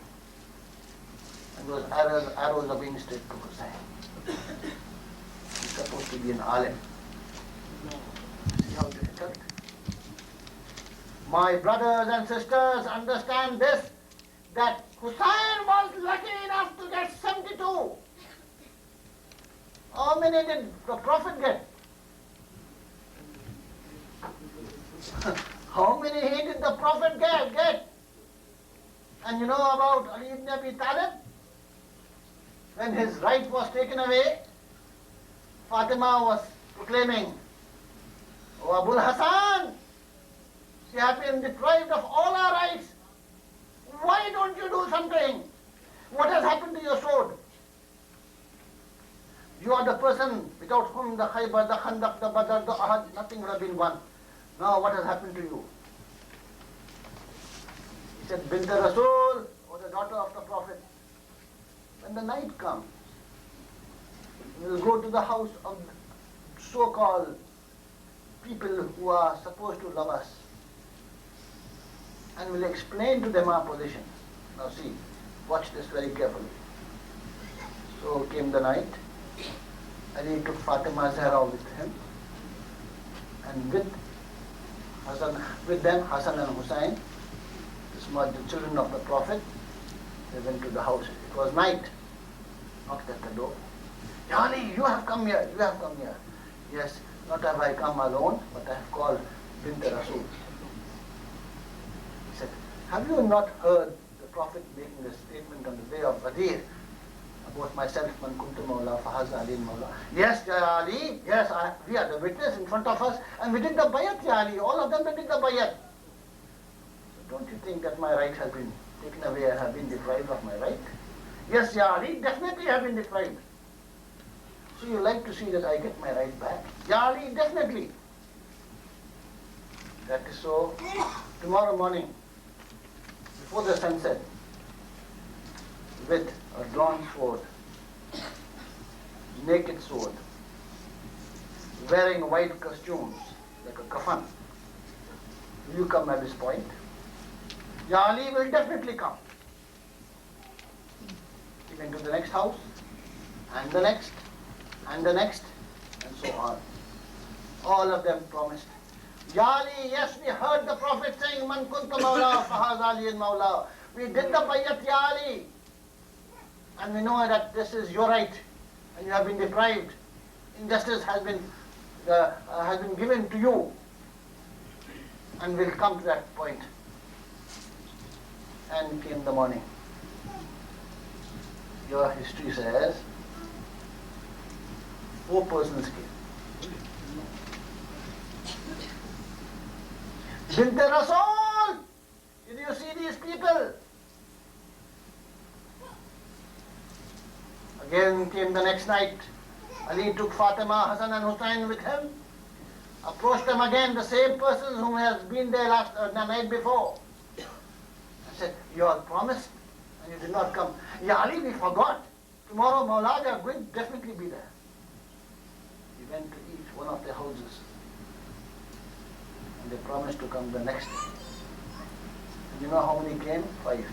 And those arrows are being straight to Hussain. He is supposed to be an alim. See how difficult? My brothers and sisters, understand this, that Hussain was lucky enough to get 72. How many did the Prophet get? How many hit did the Prophet get? And you know about Ali ibn Abi Talib? When his right was taken away, Fatima was proclaiming, "Oh Abul Hasan, she has been deprived of all our rights. Why don't you do something? What has happened to your sword? You are the person without whom the Khaybar, the Khandaq, the Badr, the Ahad, nothing would have been won. Now what has happened to you?" He said, "Bint Rasul, or the daughter of the Prophet, when the night comes, we will go to the house of so-called people who are supposed to love us, and we'll explain to them our position." Now see, watch this very carefully. So came the night, and he took Fatima Zahra with him, and with them Hassan and Hussein, the children of the Prophet, they went to the house. It was night. Knocked at the door. "Ya Ali, you have come here, you have come here." "Yes, not have I come alone, but I have called Bint Rasul." He said, "Have you not heard the Prophet making a statement on the day of Badr about myself, man kuntu mawla, fahaza Ali mawla?" "Yes, Ya Ali, yes, we are the witness in front of us, and we did the bayat, Ya Ali, all of them did the bayat. So don't you think that my right has been taken away and have been deprived of my right?" "Yes, Ya Ali, definitely have been deprived." "So you like to see that I get my right back?" "Ya Ali, definitely." "That is so. Tomorrow morning, before the sunset, with a drawn sword, naked sword, wearing white costumes like a kafan, will you come at this point?" "Ya Ali will definitely come." He went to the next house, and the next, and the next, and so on. All of them promised. "Ya Ali, yes, we heard the Prophet saying, man kunta mawla, fahaz Ali mawla. We did the bayat, Ya Ali. And we know that this is your right, and you have been deprived. Injustice has been given to you. And we'll come to that point." And came the morning. Your history says 4 persons came. "Bint Rasul, did you see these people?" Again came the next night. Ali took Fatima, Hassan and Hussein with him, approached them again, the same person who has been there the night before, and said, "You all promised and you did not come." "Ya Ali, we forgot. Tomorrow Mawla, they are going to definitely be there." He went to each one of their houses, and they promised to come the next day. And you know how many came? 5.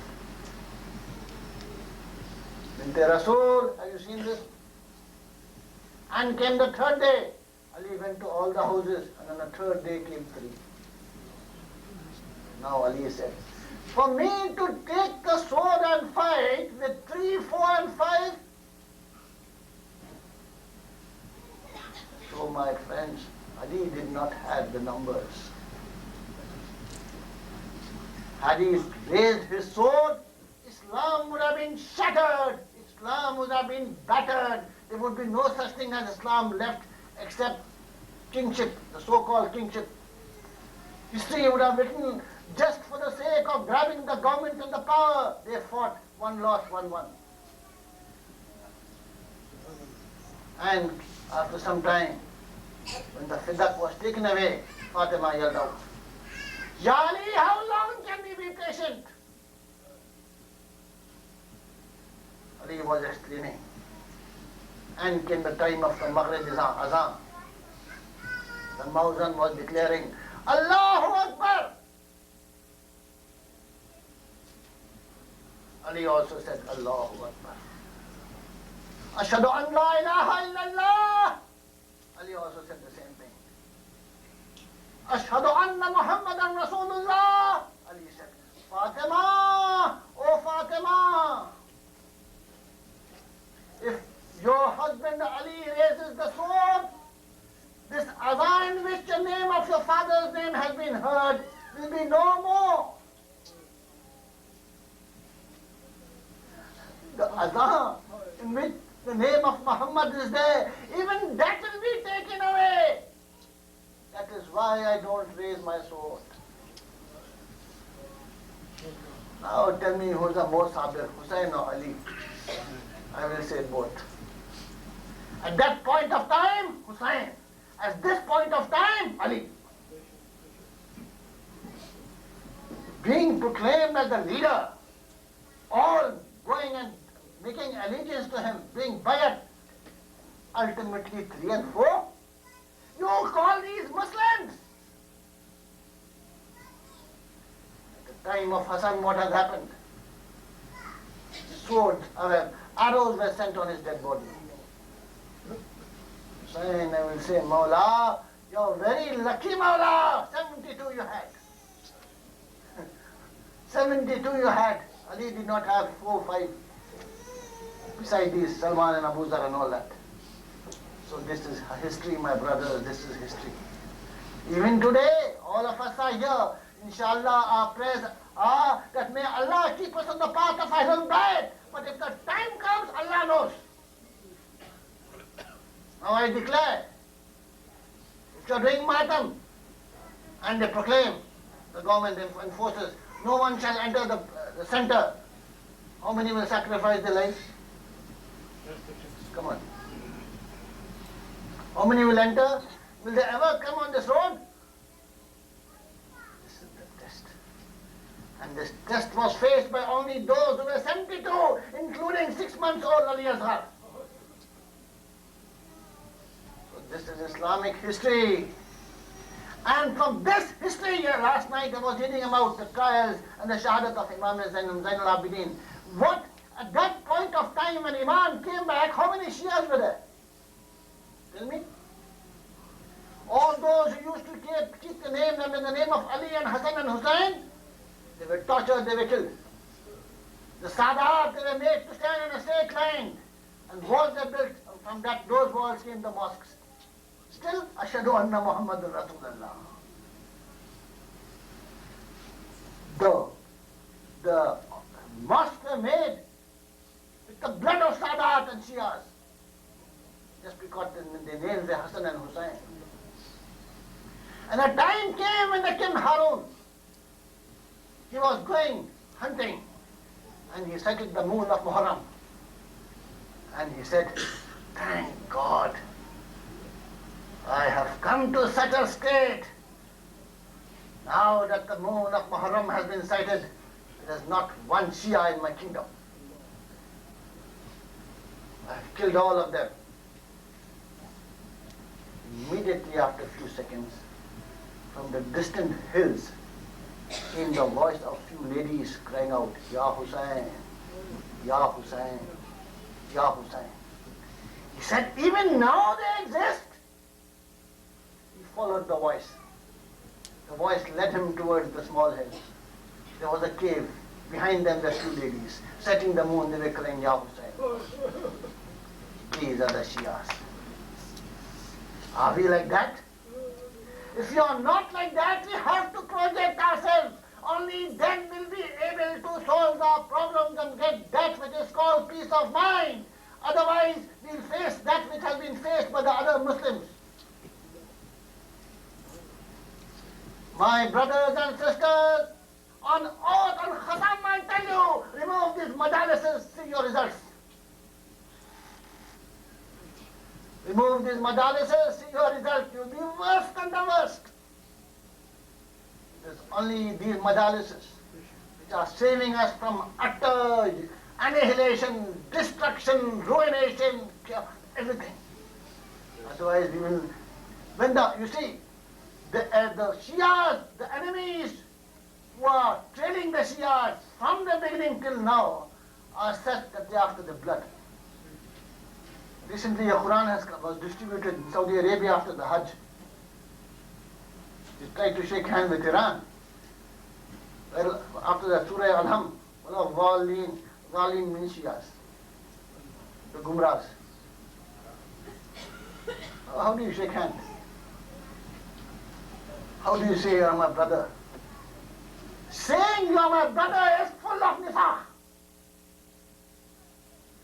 Bint Rasul, have you seen this? And came the 3rd day. Ali went to all the houses, and on the 3rd day came 3. Now Ali said, "For me to take the sword and fight with 3, 4 and 5, so my friends, Ali did not have the numbers. Had he raised his sword, Islam would have been shattered. Islam would have been battered. There would be no such thing as Islam left except kingship, the so-called kingship. History would have written just for the sake of grabbing the government and the power. They fought, one lost, one won. And after some time, when the fidak was taken away, Fatima yelled out, "Ya Ali, how long can we be patient?" Ali was explaining. And came the time of the Maghrib Azan. The Muazzin was declaring, "Allahu Akbar." Ali also said, "Allahu Akbar." "Ashhadu an la ilaha illallah." Ali also said the same thing. "Ashhadu anna Muhammadan Rasulullah." Ali said, "Fatima, oh Fatima, if your husband Ali raises the sword, this azan in which the name of your father's name has been heard no more. The adhan in which the name of Muhammad is there, even that will be taken away. That is why I don't raise my sword. Now tell me who is the more sabir, Hussein or Ali? I will say both. At that point of time, Hussein. At this point of time, Ali. Being proclaimed as the leader, all going and making allegiance to him, being bayat, ultimately 3 and 4. You call these Muslims. At the time of Hassan, what has happened? Swords, arrows were sent on his dead body. Hussein, I will say, Mawla, you're very lucky, Mawla. 72 you had. 72 you had. Ali did not have 4, 5. Beside these, Salman and Abu Zar and all that. So this is history, my brothers, this is history. Even today, all of us are here. Inshallah, our prayers are that may Allah keep us on the path of Ahlul Bayt. But if the time comes, Allah knows. Now I declare, if you are doing matam and they proclaim, the government enforces, no one shall enter the center, how many will sacrifice their lives? Come on. How many will enter? Will they ever come on this road? This is the test. And this test was faced by only those who were 72, including 6 months old Ali Azhar. So this is Islamic history. And from this history, last night I was reading about the trials and the shahadat of Imam Zainul Abidin. What, at that point of time when Imam came back, how many Shias were there? Tell me. All those who used to keep the name and in the name of Ali and Hassan and Hussein, they were tortured, they were killed. The Sadat, they were made to stand in a straight line, and walls were built, and from those walls came the mosques. Still, Ashhadu Anna Muhammadur Rasulullah. The mosques were made with the blood of Sadat and Shias, just because they named the Hassan and Hussein. And a time came when the King Harun, he was going hunting, and he sighted the moon of Muharram. And he said, thank God, I have come to such a state. Now that the moon of Muharram has been sighted, there is not one Shia in my kingdom. I have killed all of them. Immediately after a few seconds, from the distant hills came the voice of few ladies crying out, Ya Hussein, Ya Hussein, Ya Hussein. He said, even now they exist. He followed the voice. The voice led him towards the small hill. There was a cave. Behind them were two ladies. Setting the moon, they were crying, Ya Hussein. These are the Shias. Are we like that? If you are not like that, we have to project ourselves. Only then we'll be able to solve our problems and get that which is called peace of mind. Otherwise, we'll face that which has been faced by the other Muslims. My brothers and sisters, on oath, on Khasam, I tell you, remove these madalises, see your results. Remove these madalises, see your result. You'll be worse than the worst. It is only these madalises which are saving us from utter annihilation, destruction, ruination, everything. Otherwise, we will. When you see, the Shias, the enemies who are trailing the Shias from the beginning till now are set that they are after the blood. Recently, a Quran was distributed in Saudi Arabia after the Hajj. They tried to shake hands with Iran. Well, after the Surah Al-Ham, Zalim min Shias, the Gumras. How do you shake hands? How do you say, you are my brother? Now my brother is full of nifaq.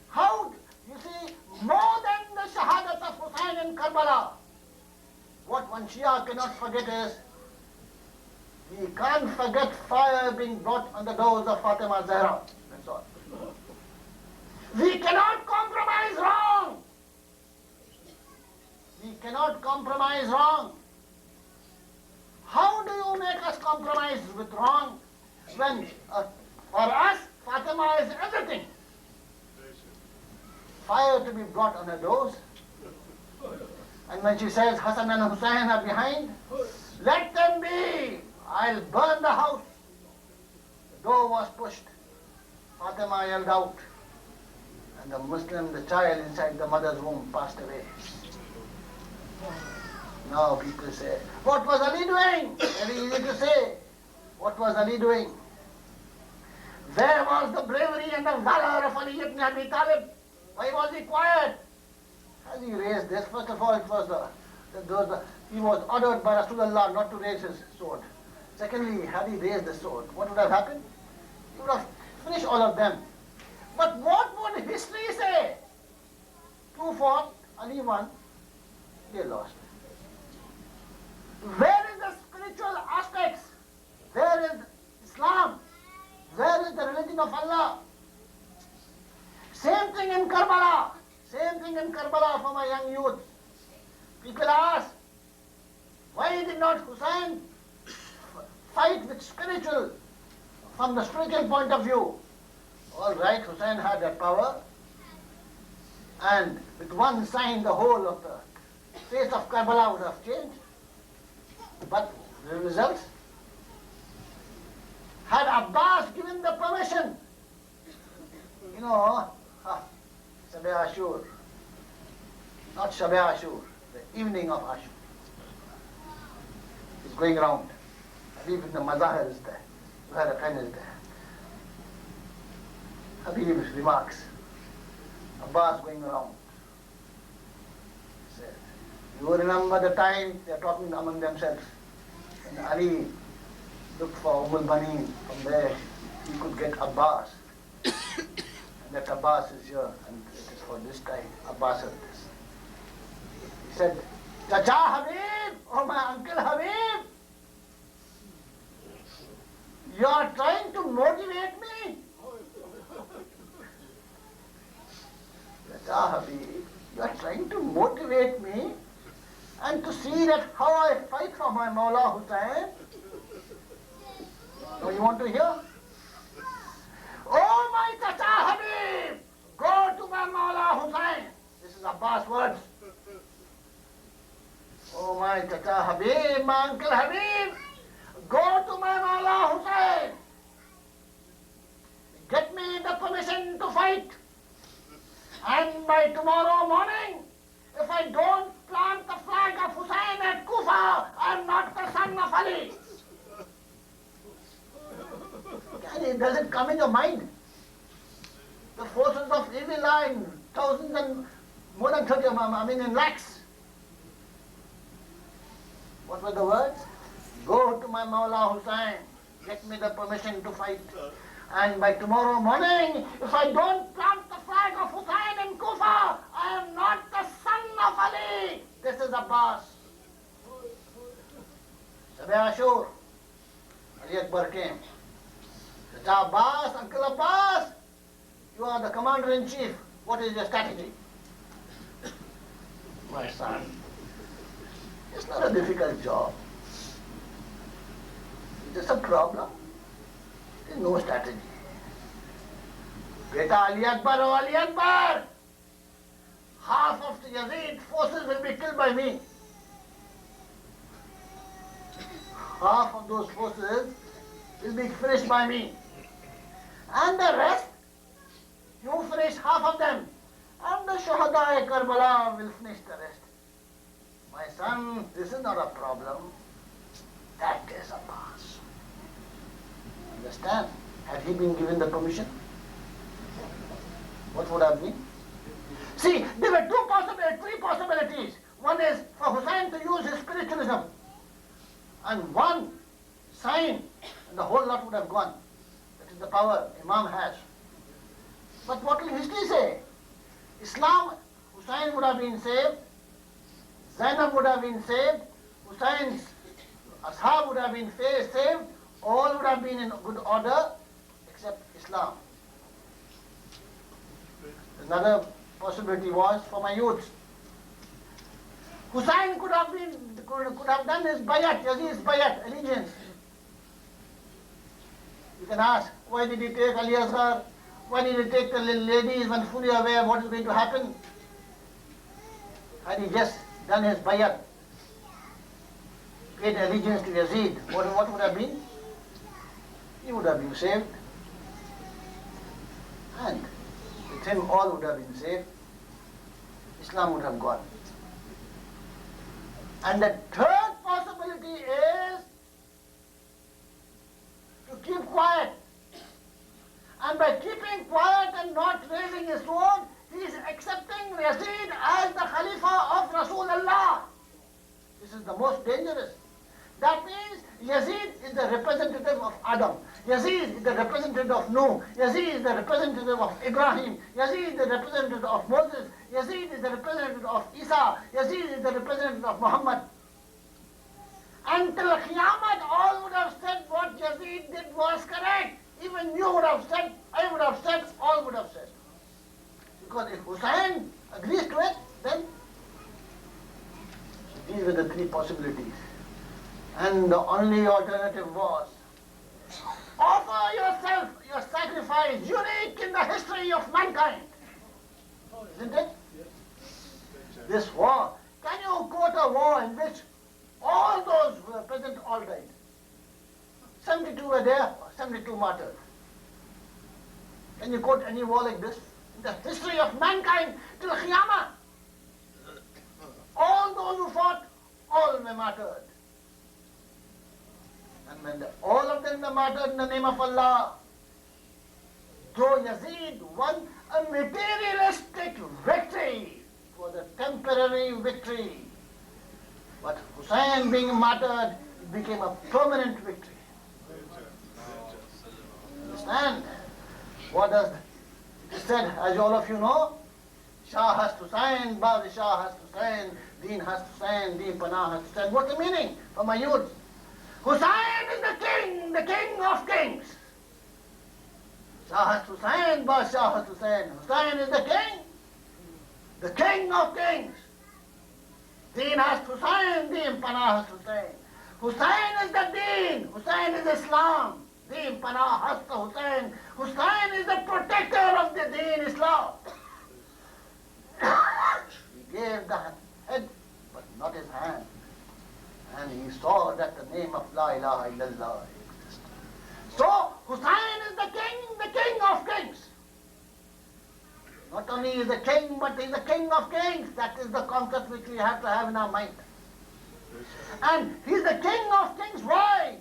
How, you see, more than the shahadat of Hussain in Karbala, what one Shia cannot forget is, he can't forget fire being brought on the doors of Fatima Zahra. That's all. We cannot compromise wrong. We cannot compromise wrong. How do you make us compromise with wrong when for us Fatima is everything? Fire to be brought on her doors. And when she says Hassan and Hussain are behind, let them be. I'll burn the house. The door was pushed. Fatima yelled out. And the Muslim, the child inside the mother's womb, passed away. Now people say, what was Ali doing? Very easy to say. What was Ali doing? Where was the bravery and the valor of Ali ibn Abi Talib? Why was he quiet? Has he raised this? First of all, it was he was ordered by Rasulullah not to raise his sword. Secondly, had he raised the sword, what would have happened? He would have finished all of them. But what would history say? 2 fought, Ali won, they lost. Where is the spiritual aspects? Where is Islam? Where is the religion of Allah? Same thing in Karbala. Same thing in Karbala for my young youth. People ask, why did not Hussain fight with spiritual, from the spiritual point of view? All right, Hussain had that power, and with one sign the whole of the face of Karbala would have changed. But the results? Had Abbas given the permission, you know, Shabe Ashur, not Shabe Ashur, the evening of Ashur, is going round. Habib ibn Mazahir is there, Zuhair Khan is there. Habib remarks, Abbas going around. He said, you remember the time they are talking among themselves, and Ali looked for Baneen, from there he could get Abbas. And that Abbas is here, and it is for this time, Abbas said this. He said, Chacha Habib, or my uncle Habib, you are trying to motivate me? Chacha Habib, you are trying to motivate me and to see that how I fight for my Mawla Hussain? So you want to hear? Oh my Chacha Habib, go to my Mawla Hussain. This is Abbas' words. Oh my Chacha Habib, my uncle Habib, go to my Mawla Hussain. Get me the permission to fight. And by tomorrow morning, if I don't plant the flag of Hussain at Kufa, I am not the son of Ali. Does it come in your mind? The forces of evil are in thousands and more than 30, in lakhs. What were the words? Go to my Mawla Hussain, get me the permission to fight. And by tomorrow morning, if I don't plant the flag of Hussain in Kufa, I am not the son of Ali. This is Abbas. Shabe Ashur, Ali Akbar came. Chacha Abbas, Uncle Abbas, you are the commander-in-chief. What is your strategy? My son, it's not a difficult job. It's just a problem. There is no strategy. Beta Ali Akbar, oh Ali Akbar! Half of the Yazid forces will be killed by me. Half of those forces will be finished by me. And the rest, you finish half of them. And the Shuhada Karbala will finish the rest. My son, this is not a problem. That is a pass. Understand? Had he been given the permission, what would have been? See, there were three possibilities. One is for Hussain to use his spiritualism. And one sign, and the whole lot would have gone. is the power Imam has. But what will history say? Islam, Hussein would have been saved, Zainab would have been saved, Hussein's ashab would have been saved, all would have been in good order except Islam. Another possibility was for my youth. Hussein could have done his bayat, Yazid's bayat, allegiance. You can ask, why did he take Ali Asghar? Why did he take the ladies when fully aware of what is going to happen? Had he just done his bayat, paid allegiance to Yazid, what would have been? He would have been saved. And with him all would have been saved. Islam would have gone. And the third possibility is to keep quiet. And by keeping quiet and not raising his sword, he is accepting Yazid as the Khalifa of Rasulullah. This is the most dangerous. That means Yazid is the representative of Adam. Yazid is the representative of Nuh. Yazid is the representative of Ibrahim. Yazid is the representative of Moses. Yazid is the representative of Isa. Yazid is the representative of Muhammad. Until Qiyamah, all would have said what Yazid did was correct. Even you would have said, I would have said, all would have said. Because if Hussein agrees to it, then these were the three possibilities. And the only alternative was, offer yourself, your sacrifice, unique in the history of mankind. Isn't it? This war, can you quote a war in which all those who were present all died? 72 were there, 72 martyred. Can you quote any war like this? In the history of mankind till Qiyamah. All those who fought, all were martyred. And when all of them were martyred in the name of Allah, though Yazid won a materialistic victory, it was a temporary victory. But Hussein being martyred, it became a permanent victory. Understand? What does it is said, as all of you know, Shah has Hussein, Shah has Hussein, Deen has Hussein, Deen Panah has Hussein. What's the meaning for my youth? Hussein is the king of kings. Shah has Hussein, Shah has Hussein. Hussein is the king of kings. Deen has Hussein, Deen Panah has Hussein. Hussein is the Deen, Hussein is Islam. Deen Panah has Hussein. Hussein is the protector of the Deen Islam. He gave the head, but not his hand. And he saw that the name of La ilaha illallah existed. So, Hussein is the king of kings. Not only is the king, but he is the king of kings. That is the concept which we have to have in our mind. And he is the king of kings. Why?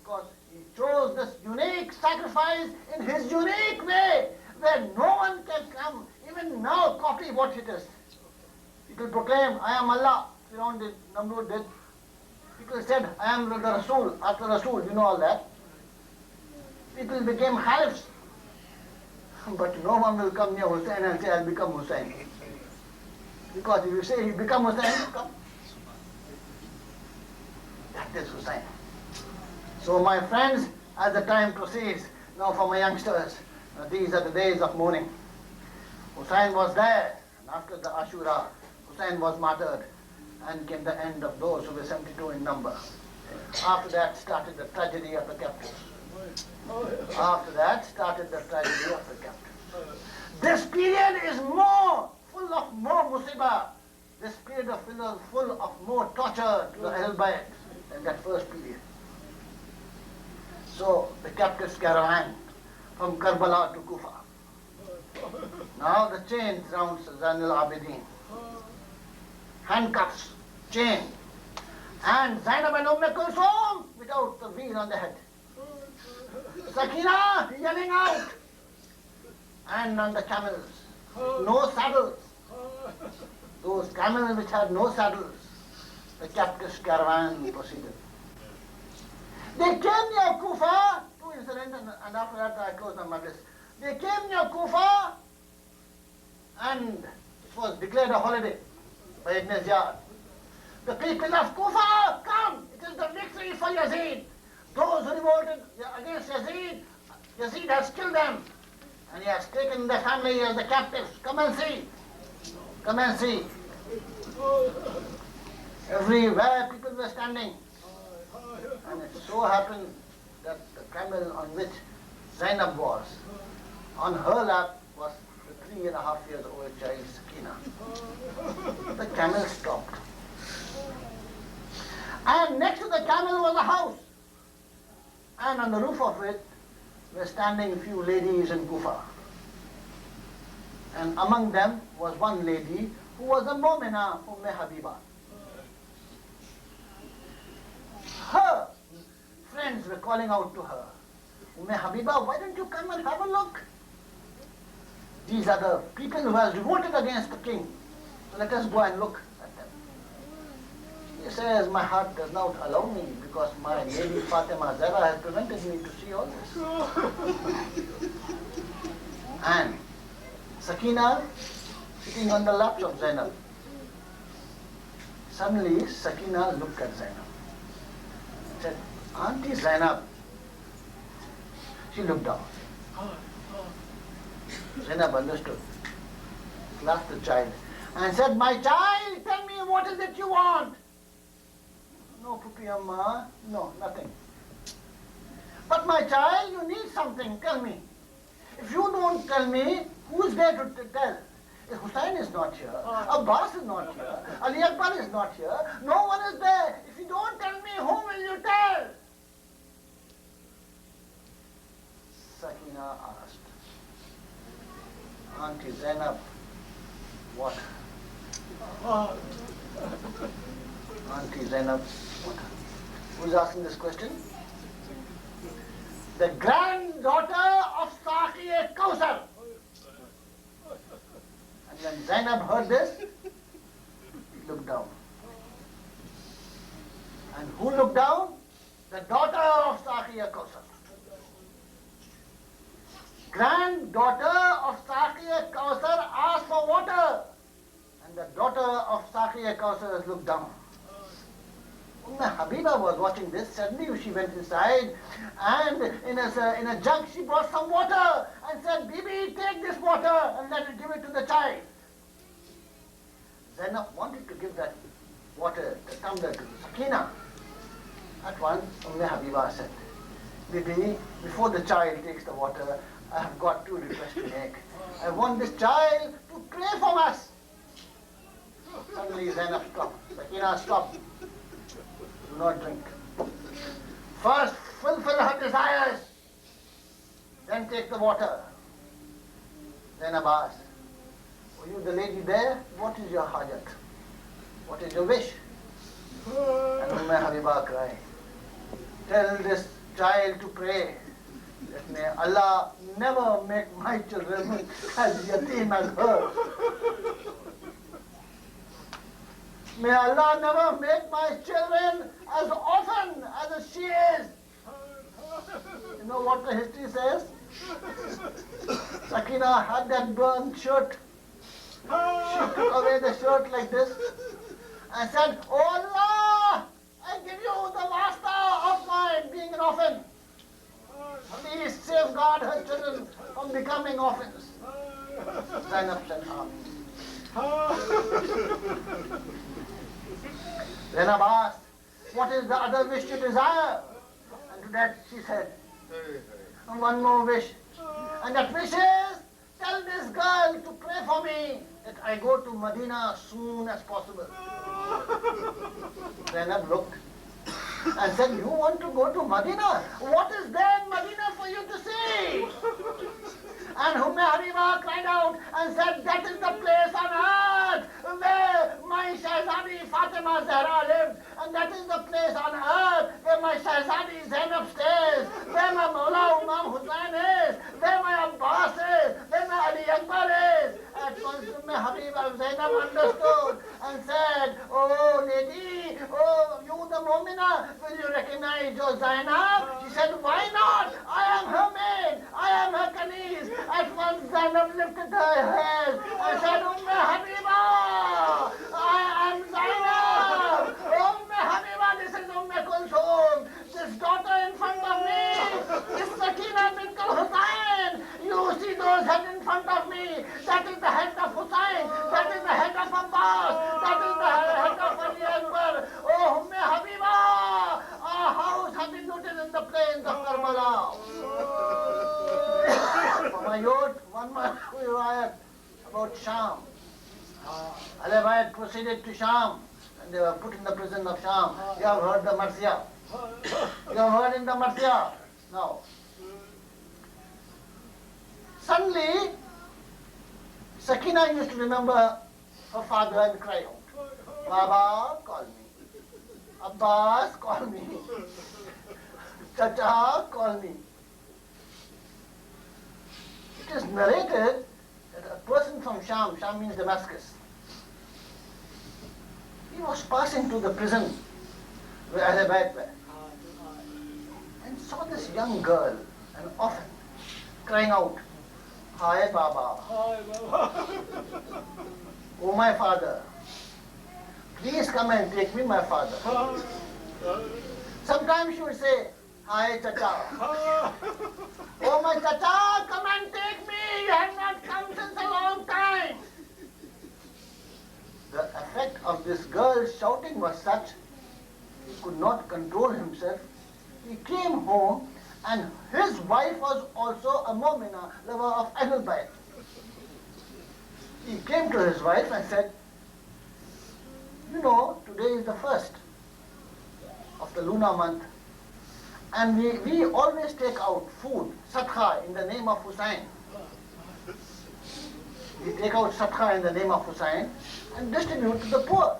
Because he chose this unique sacrifice in his unique way, where no one can come, even now, copy what it is. People proclaim, I am Allah. Firaun did, Namrud did. People said, I am the Rasul, after Rasul, you know all that. People became Khalifs. But no one will come near Hussein and say, I'll become Hussein. Because if you say, he become Hussein, he'll come. That is Hussein. So my friends, as the time proceeds, now for my youngsters, these are the days of mourning. Hussein was there, and after the Ashura, Hussein was martyred, and came the end of those who were 72 in number. After that started the tragedy of the captives. After that started the tragedy of the captives. This period is full of more musibah. This period is full of more torture to the Ahl Bayt than that first period. So the captives caravan from Karbala to Kufa. Now the chain surrounds Zainul Abidin. Handcuffs, chain, and Zainab and Kulthum without the wheel on the head. Sakina yelling out, and on the camels, no saddles. Those camels which had no saddles, the captives caravan proceeded. They came near Kufa, two incidents and after that I closed my majlis. They came near Kufa, and it was declared a holiday by Ibn Ziyad. The people of Kufa, come! It is the victory for Yazid. Those who revolted against Yazid, Yazid has killed them. And he has taken their family as the captives. Come and see. Come and see. Everywhere people were standing. And it so happened that the camel on which Zainab was, on her lap was the 3.5 years old child Sakina. The camel stopped. And next to the camel was a house. And on the roof of it were standing a few ladies in Kufa. And among them was one lady who was a Mu'mina, Habiba. Her friends were calling out to her, Habiba, why don't you come and have a look? These are the people who have revolted against the king. So let us go and look at them. He says, my heart does not allow me because my lady Fatima Zahra has prevented me to see all this. And Sakina sitting on the laps of Zainab. Suddenly Sakina looked at Zainab. Said, Auntie Zainab. She looked down. Zainab understood. Clasped the child and said, my child, tell me what is it you want? No, Pupi Amma, no, nothing. But my child, you need something, tell me. If you don't tell me, who is there to tell? Hussain is not here, Abbas is not here, Ali Akbar is not here, no one is there. If you don't tell me, whom will you tell? Sakina asked, Auntie Zainab, what? Auntie Zainab, what? Who is asking this question? The granddaughter of Saqi Kausar. And when Zainab heard this, he looked down. And who looked down? The daughter of Saqi Kausar. Granddaughter of Saqi Kausar asked for water. And the daughter of Saqi Kausar looked down. Habiba was watching this. Suddenly she went inside and in a jug she brought some water and said, Bibi, take this water and let it give it to the child. Zainab wanted to give that water, the tumbler to Sakina. At once, Habiba said, Bibi, before the child takes the water, I have got two requests to make. I want this child to pray for us. Suddenly Zainab stopped. Sakina stopped. Do not drink. First fulfill her desires, then take the water. Zainab asked, are you the lady there? What is your hajat? What is your wish? And Habiba cried, tell this child to pray that may Allah never make my children as yatim as her. May Allah never make my children as orphan as she is. You know what the history says? Sakina had that burnt shirt. She took away the shirt like this and said, oh Allah, I give you the master of mine being an orphan. Please safeguard her children from becoming orphans. Zainab said, Zainab asked, what is the other wish you desire? And to that she said, one more wish. And that wish is, tell this girl to pray for me that I go to Medina as soon as possible. Zainab looked and said, you want to go to Medina? What is there in Medina for you to see? And Habiba cried out and said, that is the place on earth where my Shahzadi Fatima Zahra lived. And that is the place on earth where my Shahzadi Zainab stays, where my Mawla Imam Hussain is, where my Abbas is, where my Ali Akbar is. At once Habiba Zainab understood and said, oh lady, oh you the Mu'mina, will you recognize your Zainab? She said, why Karbala. Famayot, one more riwayat about Sham. Alawite proceeded to Sham and they were put in the prison of Sham. You have heard the Marsiya. You have heard in the Marsiya. Now, suddenly, Sakina used to remember her father and cry out. Baba, call me. Abbas, call me. Chacha, call me. It is narrated that a person from Sham means Damascus, he was passing through the prison where Ahlul were and saw this young girl, an orphan, crying out, Hi Baba, oh my father, please come and take me, my father. Sometimes she would say, Hi Chacha, oh my Chacha, come and take me, you have not come since a long time. The effect of this girl's shouting was such, he could not control himself. He came home and his wife was also a mu'mina, lover of Ahlul Bayt. He came to his wife and said, you know, today is the first of the lunar month and we always take out food, sadqa, in the name of Hussain. We take out sadqa in the name of Hussain and distribute to the poor.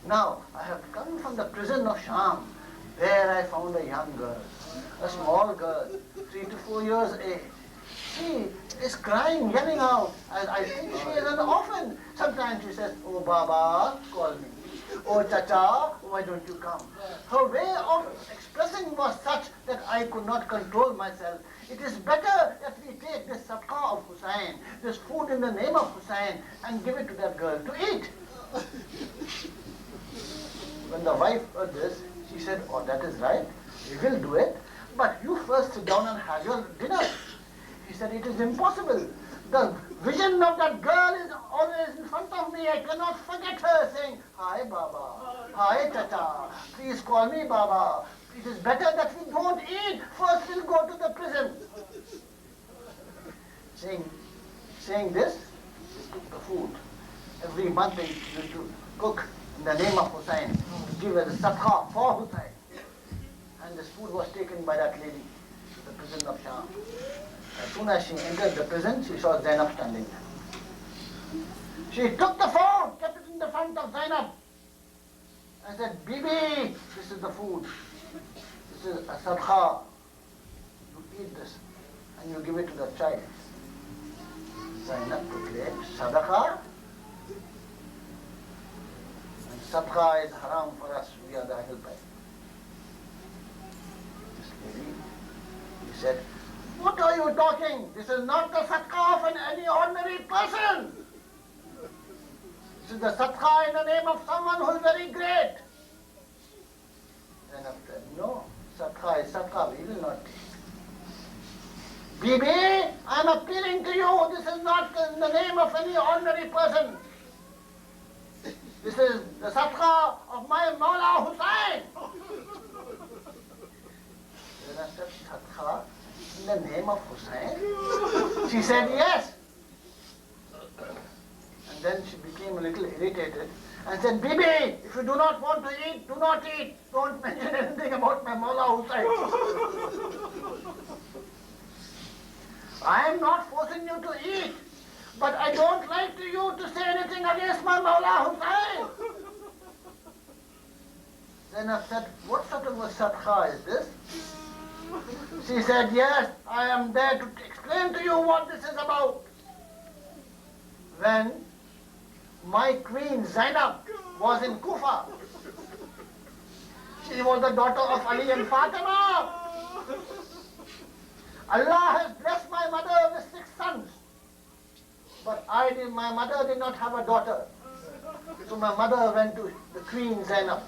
Now, I have come from the prison of Sham. There I found a young girl, a small girl, 3 to 4 years age. She is crying, yelling out. I think she is an orphan. Sometimes she says, oh Baba, call me. Oh Chacha, why don't you come? Her way of expressing was such that I could not control myself. It is better that we take this sadqa of Hussain, this food in the name of Hussain, and give it to that girl to eat. When the wife heard this, she said, oh, that is right, we will do it, but you first sit down and have your dinner. He said, it is impossible. The vision of that girl is always in front of me. I cannot forget her saying, Hi Baba, Hi Chacha, please call me Baba. It is better that we don't eat. First we'll go to the prison. Saying this, he took the food. Every month they used to cook in the name of Hussain, to give as a sadqa for Hussain. And this food was taken by that lady to the prison of Sham. As soon as she entered the prison, she saw Zainab standing there. She took the phone, kept it in the front of Zainab, and said, Bibi, this is the food. This is a sadqa. You eat this, and you give it to the child. Zainab proclaimed, Sadaqa? And sadqa is haram for us, we are the Ahlul Bayt. This lady, he said, what are you talking? This is not the sadqa of any ordinary person. This is the sadqa in the name of someone who is very great. Then after, no, sadqa is sadqa, we will not take. Bibi, I am appealing to you, this is not in the name of any ordinary person. This is the sadqa of my Mawla Hussain. Then I said, sadqa in the name of Hussain? She said yes. And then she became a little irritated and said, Bibi, if you do not want to eat, do not eat. Don't mention anything about my Mawla Hussain. I am not forcing you to eat, but I don't like you to say anything against my Mawla Hussain. Then I said, what sort of a sadqa is this? She said, yes, I am there to explain to you what this is about. When my queen Zainab was in Kufa, she was the daughter of Ali and Fatima. Allah has blessed my mother with 6 sons, but my mother did not have a daughter. So my mother went to the queen Zainab,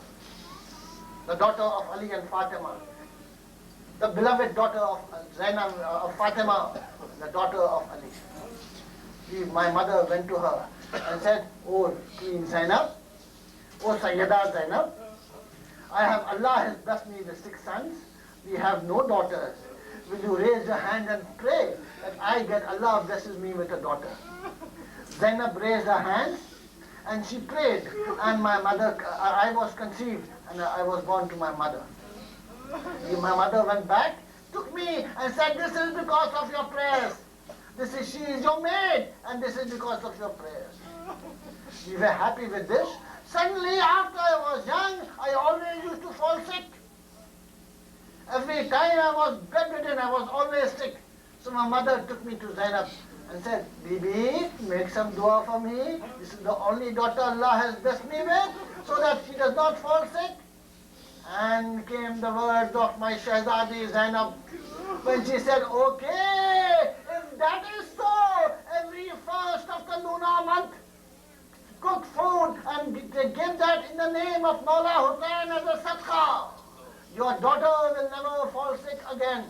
the daughter of Ali and Fatima, the beloved daughter of Zainab, of Fatima, the daughter of Ali. My mother went to her and said, oh Queen Zainab, oh Sayyida Zainab, Allah has blessed me with 6 sons. we have no daughters. Will you raise your hand and pray that Allah blesses me with a daughter? Zainab raised her hands and she prayed, and my mother, I was conceived and I was born to my mother. My mother went back, took me and said, this is because of your prayers. She is your maid, and this is because of your prayers. We were happy with this. Suddenly, after I was young, I always used to fall sick. Every time I was bedridden, I was always sick. So my mother took me to Zainab and said, Bibi, make some dua for me. This is the only daughter Allah has blessed me with, so that she does not fall sick. And came the words of my Shahzadi Zainab, when she said, okay, if that is so, every first of the lunar month, cook food and give that in the name of Mawla Hussain as a sadqa. Your daughter will never fall sick again.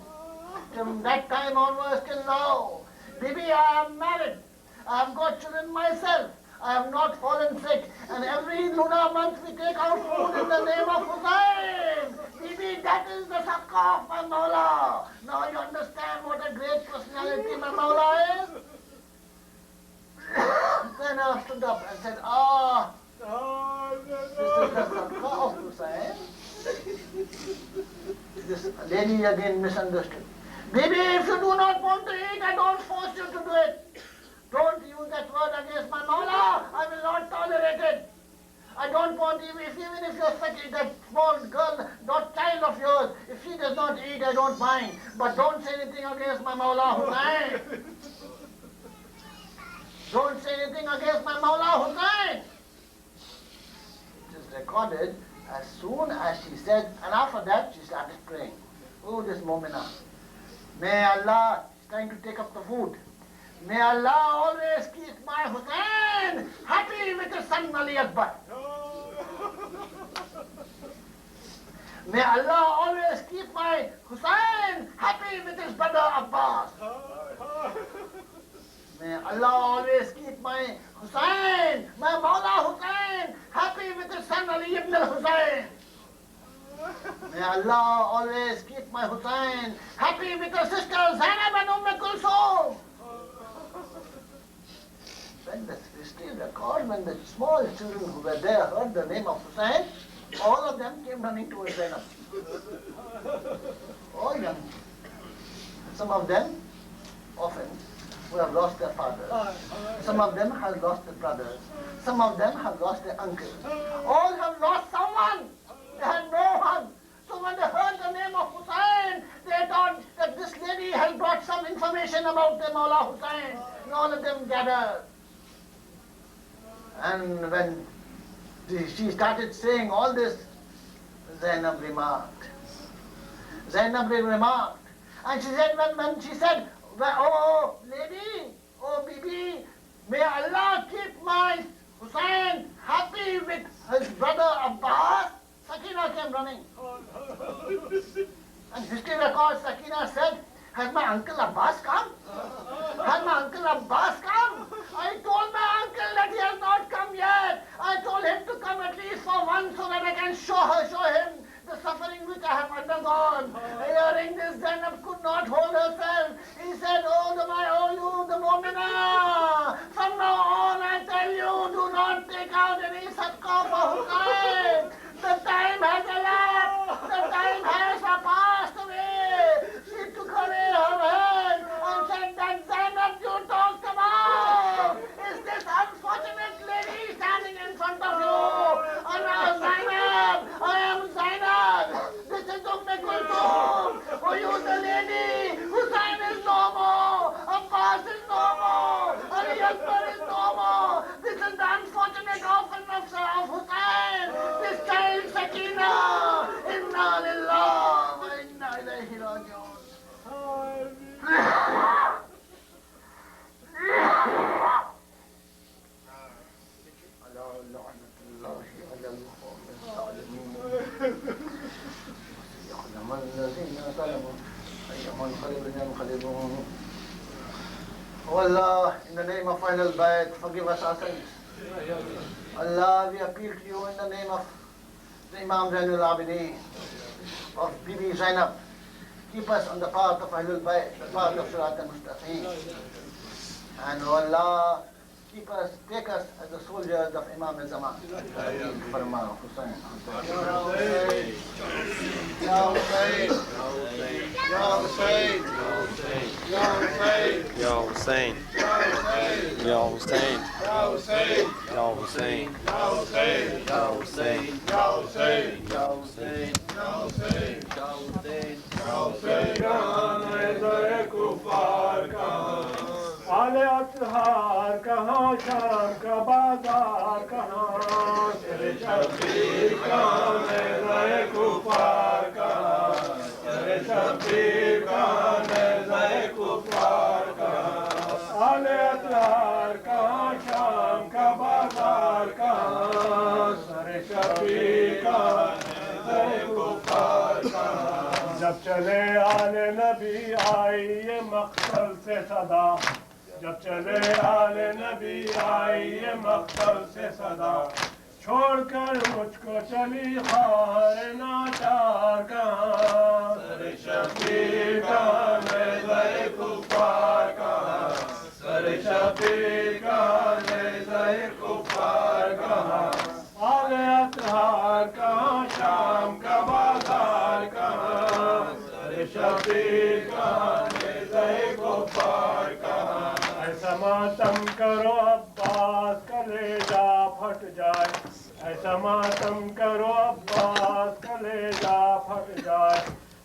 From that time onwards till now, Bibi, I am married. I have got children myself. I have not fallen sick. And every lunar month we take out food in the name of Hussain. Bibi, that is the sadqa of my Mawla. Now you understand what a great personality my Mawla is? Then I stood up and said, this is the sadqa of Hussain. This lady again misunderstood. Baby, if you do not want to eat, I don't force you to do it. Don't use that word against my Mawla. I will not tolerate it. I don't want, even if you're sick, that small girl, that child of yours, if she does not eat, I don't mind. But don't say anything against my Mawla Hussain. Don't say anything against my Mawla Hussain. It is recorded as soon as she said, and after that she started praying. Oh, this Momina. May Allah, she's trying to take up the food. May Allah always keep my Hussain happy with his son Ali Akbar. May Allah always keep my Hussain happy with his brother Abbas. May Allah always keep my Hussain, my Mawla Hussain, happy with his son Ali ibn al-Hussain. May Allah always keep my Hussain happy with her sister Zainab and Kulthum. When the history records, when the small children who were there heard the name of Hussain, all of them came running towards Zainab. All young. Some of them, orphans, who have lost their fathers. Some of them have lost their brothers. Some of them have lost their uncles. All have lost someone. They had no one. So when they heard the name of Hussain, they thought that this lady has brought some information about the Mawla Hussain. And all of them gathered. And when she started saying all this, Zainab remarked. And she said, when she said, oh, lady, oh, Bibi, may Allah keep my Hussain happy with his brother Abbas. Sakina came running. And history records, Sakina said, has my uncle Abbas come? Has my uncle Abbas come? I told my uncle that he has not come yet. I told him to come at least for once so that I can show him the suffering which I have undergone. Hearing this, Zainab could not hold herself. He said, you, the Momina, from now on I tell you, do not take out any sadqa for Hussain. The time has elapsed. The time has passed away. She took away her hand and said, that Zainab you talked about is this unfortunate lady standing in front of you. And now Zainab, I am Zainab. This is Kulthum. Oh, you the lady. Hussain is no more. Abbas is no more. Ali Akbar is no more. This is the unfortunate orphan of Hussain. This child Sakina. Inna lillahi wa inna ilayhi raji'un. Oh Allah, in the name of final bayat, forgive us our sins. Allah, we appeal to you in the name of the Imam Zainul Abidin, of Bibi Zainab. keep us on the path of Ahlul Bayt, the path of Sirat al-Mustaqim. And O Allah, take us as the soldiers of Imam al-Zaman. Farma Hussain. Ya Hussain. Ya Hussain. Ya Hussain. Ya Hussein. Ya Hussain. Ya Hussein. Ya Hussain. Ya Hussein. Ya Hussain. Ya Hussein. Ya Hussain. Ya Hussein. Ya Hussain. Ya Hussein. आले अतहार कहाँ शाम का बाजार कहाँ तेरे शबीर कहाँ नज़ाए कुफार कहाँ तेरे शबीर कहाँ नज़ाए कुफार कहाँ आले अतहार कहाँ शाम का बाजार कहाँ तेरे शबीर कहाँ नज़ाए कुफार कहाँ जब चले आले नबी आई ये मक़सद से सदा जब चले आले नबी आई ये मक़सद से सदा छोड़कर मुझको चली खार नाचार कहाँ सरे शबीर कहाँ नज़ाए कुफार कहाँ सरे शबीर कहाँ नज़ाए कुफार कहाँ आले अतहार कहाँ शाम का बाजार कहाँ सरे शबीर कहाँ नज़ाए कुफार कहाँ ऐसा मातम करो अब्बास कलेजा फट जाए ऐसा मातम करो अब्बास कलेजा फट जाए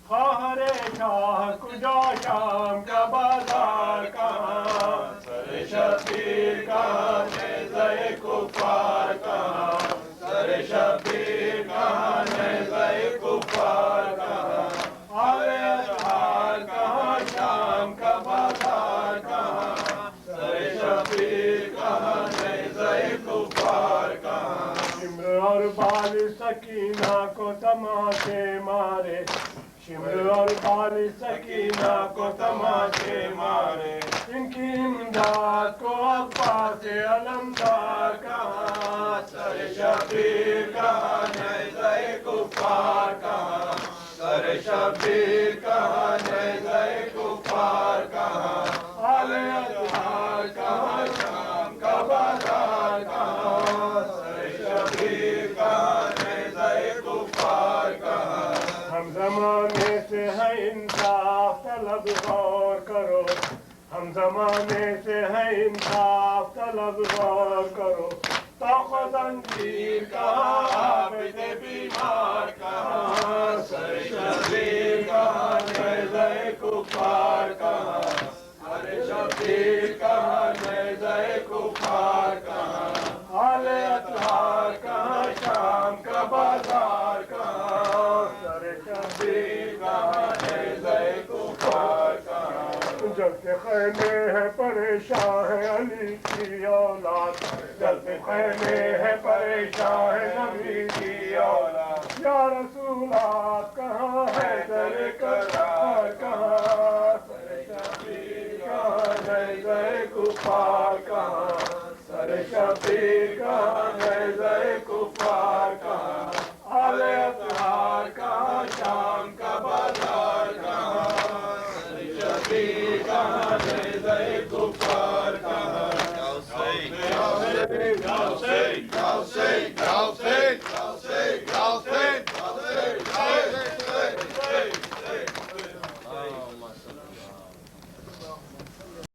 खारे शाह कुजा शाम का बाजार कहाँ सरे शबीर कहाँ नज़ाए कुफार कहाँ सरे शबीर कहाँ नज़ाए कुफार कहाँ आले अतहार कहाँ शाम का बाजार कहाँ सरे शबीर कहाँ नज़ाए कुफार कहाँ शिम्र और बाल सकीना को तमाचे मारे शिम्र और बाल सकीना को तमाचे मारे इनकी इमदाद को अब्बास अलमदार कहाँ सरे शबीर कहाँ नज़ाए कुफार कहाँ सरे शबीर कहाँ नज़ाए कुफार कहाँ आले अतहार कहाँ शाम का बाजार कहाँ सरे शबीर कहाँ नज़ाए कुफार कहाँ हम ज़माने से हैं इंसाफ तलब गौर करो हम ज़माने से हैं इंसाफ तलब गौर करो तौक़ ज़ंजीर कहाँ आबिद बीमार कहाँ सरे शबीर कहाँ नज़ाए कुफार कहाँ सरे शबीर कहाँ नज़ाए कुफार कहाँ आले अतहार कहाँ शाम का बाजार कहाँ सरे शबीर कहाँ नज़ाए कुफार कहाँ जब से खैमे है परेशान है अली की औलाद जब से खैमे है परेशान है नबी की औलाद या रसूल आप कहाँ है दर करार कहाँ सरे शबीर कहाँ नज़ाए कुफार कहाँ सरे शबीर कहाँ नज़ाए कुफार कहाँ आले अतहार कहाँ शाम का बाजार कहाँ सरे शबीर कहाँ नज़ाए कुफार कहाँ Ya Hussein. Ya Hussein. Ya Hussein. Ya Hussein.